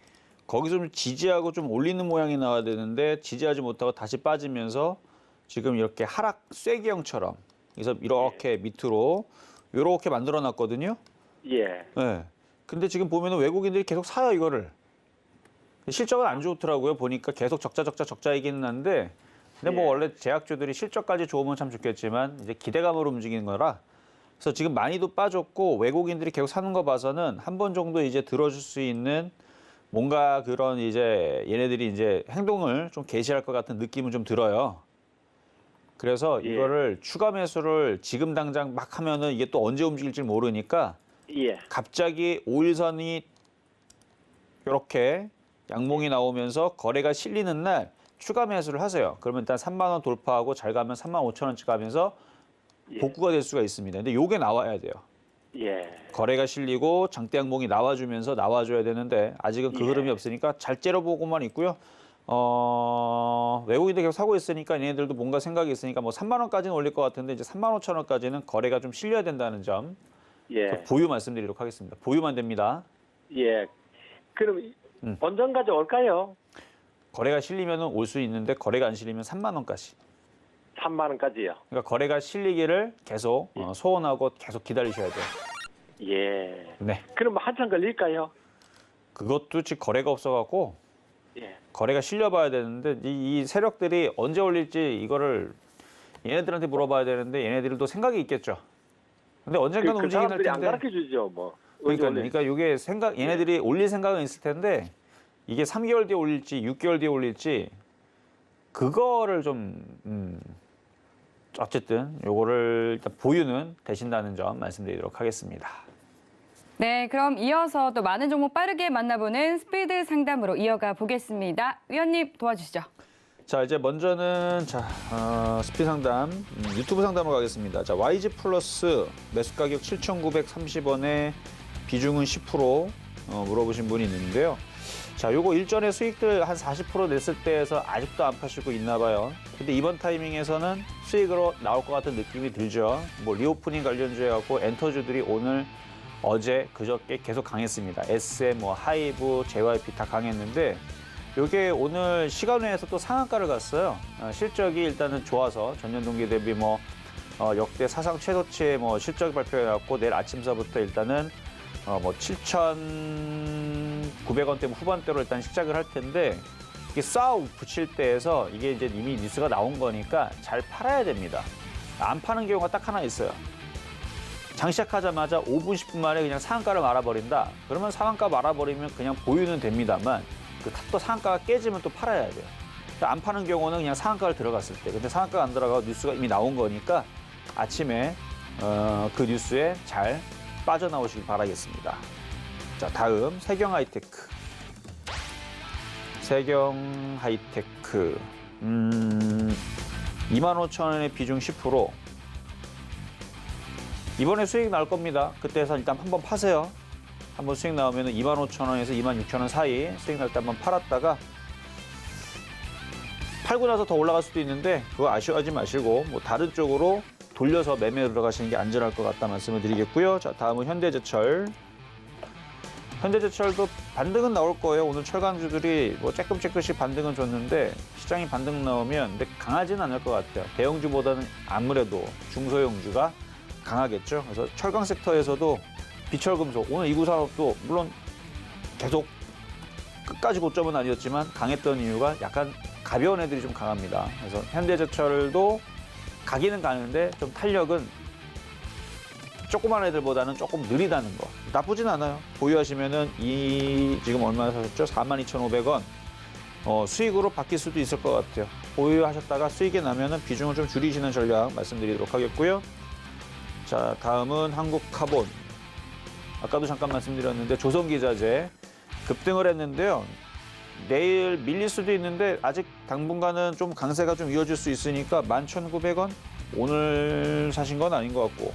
거기서 좀 지지하고 좀 올리는 모양이 나와야 되는데 지지하지 못하고 다시 빠지면서 지금 이렇게 하락 쐐기형처럼 그래서 이렇게 밑으로 이렇게 만들어 놨거든요. 예. 네. 근데 지금 보면은 외국인들이 계속 사요, 이거를. 실적은 안 좋더라고요. 보니까 계속 적자이기는 한데 근데 뭐 예. 원래 제약주들이 실적까지 좋으면 참 좋겠지만 이제 기대감으로 움직이는 거라 그래서 지금 많이도 빠졌고 외국인들이 계속 사는 거 봐서는 한 번 정도 이제 들어줄 수 있는 뭔가 그런 이제 얘네들이 이제 행동을 좀 개시할 것 같은 느낌은 좀 들어요. 그래서 예. 이거를 추가 매수를 지금 당장 막 하면은 이게 또 언제 움직일지 모르니까 예. 갑자기 5일선이 이렇게 양봉이 나오면서 거래가 실리는 날 추가 매수를 하세요. 그러면 일단 3만 원 돌파하고 잘 가면 3만 5천 원씩 가면서 예. 복구가 될 수가 있습니다. 근데 요게 나와야 돼요. 예. 거래가 실리고 장대 양봉이 나와줘야 되는데 아직은 그 예. 흐름이 없으니까 잘 째려보고만 있고요. 외국인들 계속 사고 있으니까 얘네들도 뭔가 생각이 있으니까 뭐 3만 원까지는 올릴 것 같은데 이제 3만 5천 원까지는 거래가 좀 실려야 된다는 점 예. 보유 말씀드리도록 하겠습니다. 보유만 됩니다. 예. 그럼 언젠까지 올까요? 거래가 실리면 올 수 있는데 거래가 안 실리면 3만 원까지. 3만 원까지요. 그러니까 거래가 실리기를 계속 소원하고 계속 기다리셔야 돼요. 예. 네. 그럼 한참 걸릴까요? 그것도 지금 거래가 없어갖고 예. 거래가 실려봐야 되는데 이 세력들이 언제 올릴지 이거를 얘네들한테 물어봐야 되는데 얘네들도 생각이 있겠죠. 근데 언젠가는 그 움직이긴 할 사람들이 안 텐데. 가르쳐 주죠, 뭐. 언제 그러니까 이게 얘네들이 올릴 생각은 있을 텐데 이게 3개월 뒤에 올릴지 6개월 뒤에 올릴지 그거를 좀 어쨌든 요거를 일단 보유는 되신다는 점 말씀드리도록 하겠습니다. 네, 그럼 이어서 또 많은 종목 빠르게 만나보는 스피드 상담으로 이어가 보겠습니다. 위원님 도와주시죠. 자, 이제 먼저는 스피 상담, 유튜브 상담으로 가겠습니다. 자, YG 플러스 매수 가격 7,930원에 비중은 10% 물어보신 분이 있는데요. 자, 요거 일전에 수익들 한 40% 냈을 때에서 아직도 안 파시고 있나 봐요. 근데 이번 타이밍에서는 수익으로 나올 것 같은 느낌이 들죠. 뭐 리오프닝 관련주하고 엔터주들이 오늘 어제 그저께 계속 강했습니다. SM, 뭐 하이브, JYP 다 강했는데 요게 오늘 시간외에서 또 상한가를 갔어요. 실적이 일단은 좋아서 전년 동기 대비 역대 사상 최고치의 실적 발표해갖고 내일 아침서부터 일단은 7,900원대 후반대로 일단 시작을 할 텐데 이게 싹 붙일 때에서 이게 이제 이미 뉴스가 나온 거니까 잘 팔아야 됩니다. 안 파는 경우가 딱 하나 있어요. 장 시작하자마자 5분, 10분 만에 그냥 상한가를 말아버린다. 그러면 상한가 말아버리면 그냥 보유는 됩니다만 그 또 상한가가 깨지면 또 팔아야 돼요. 안 파는 경우는 그냥 상한가를 들어갔을 때. 근데 상한가가 안 들어가고 뉴스가 이미 나온 거니까 아침에 그 뉴스에 잘 빠져나오시길 바라겠습니다. 자, 다음 세경 하이테크. 세경 하이테크 25,000원의 비중 10%. 이번에 수익 나올 겁니다. 그때에서 일단 한번 파세요. 한번 수익 나오면 25,000원에서 26,000원 사이 수익 날 때 한번 팔았다가 팔고 나서 더 올라갈 수도 있는데 그거 아쉬워하지 마시고 뭐 다른 쪽으로 돌려서 매매로 들어가시는 게 안전할 것 같다 말씀을 드리겠고요. 자, 다음은 현대제철. 현대제철도 반등은 나올 거예요. 오늘 철강주들이 뭐 쬐끔씩 반등은 줬는데 시장이 반등 나오면 근데 강하지는 않을 것 같아요. 대형주보다는 아무래도 중소형주가 강하겠죠. 그래서 철강 섹터에서도 비철금속, 오늘 이구산업도 물론 계속 끝까지 고점은 아니었지만 강했던 이유가 약간 가벼운 애들이 좀 강합니다. 그래서 현대제철도 가기는 가는데 좀 탄력은 조그만 애들보다는 조금 느리다는 거. 나쁘진 않아요. 보유하시면은 지금 얼마나 사셨죠? 42,500원. 수익으로 바뀔 수도 있을 것 같아요. 보유하셨다가 수익이 나면은 비중을 좀 줄이시는 전략 말씀드리도록 하겠고요. 자, 다음은 한국카본. 아까도 잠깐 말씀드렸는데 조선기자재 급등을 했는데요. 내일 밀릴 수도 있는데 아직 당분간은 좀 강세가 좀 이어질 수 있으니까 11,900원? 오늘 사신 건 아닌 것 같고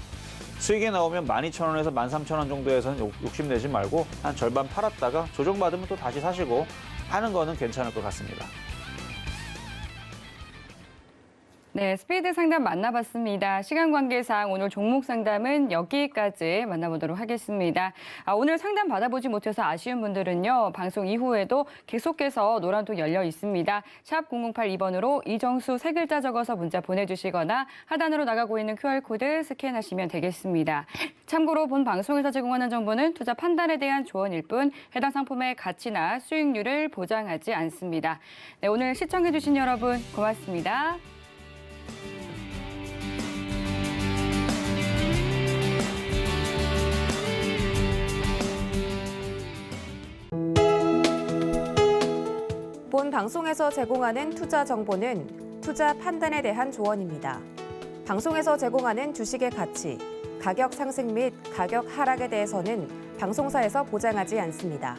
수익이 나오면 12,000원에서 13,000원 정도에서는 욕심내지 말고 한 절반 팔았다가 조정받으면 또 다시 사시고 하는 거는 괜찮을 것 같습니다. 네, 스피드 상담 만나봤습니다. 시간 관계상 오늘 종목 상담은 여기까지 만나보도록 하겠습니다. 오늘 상담 받아보지 못해서 아쉬운 분들은요, 방송 이후에도 계속해서 노란톡 열려 있습니다. 샵 0082번으로 이정수 3글자 적어서 문자 보내주시거나 하단으로 나가고 있는 QR코드 스캔하시면 되겠습니다. 참고로 본 방송에서 제공하는 정보는 투자 판단에 대한 조언일 뿐 해당 상품의 가치나 수익률을 보장하지 않습니다. 네, 오늘 시청해주신 여러분 고맙습니다. 본 방송에서 제공하는 투자 정보는 투자 판단에 대한 조언입니다. 방송에서 제공하는 주식의 가치, 가격 상승 및 가격 하락에 대해서는 방송사에서 보장하지 않습니다.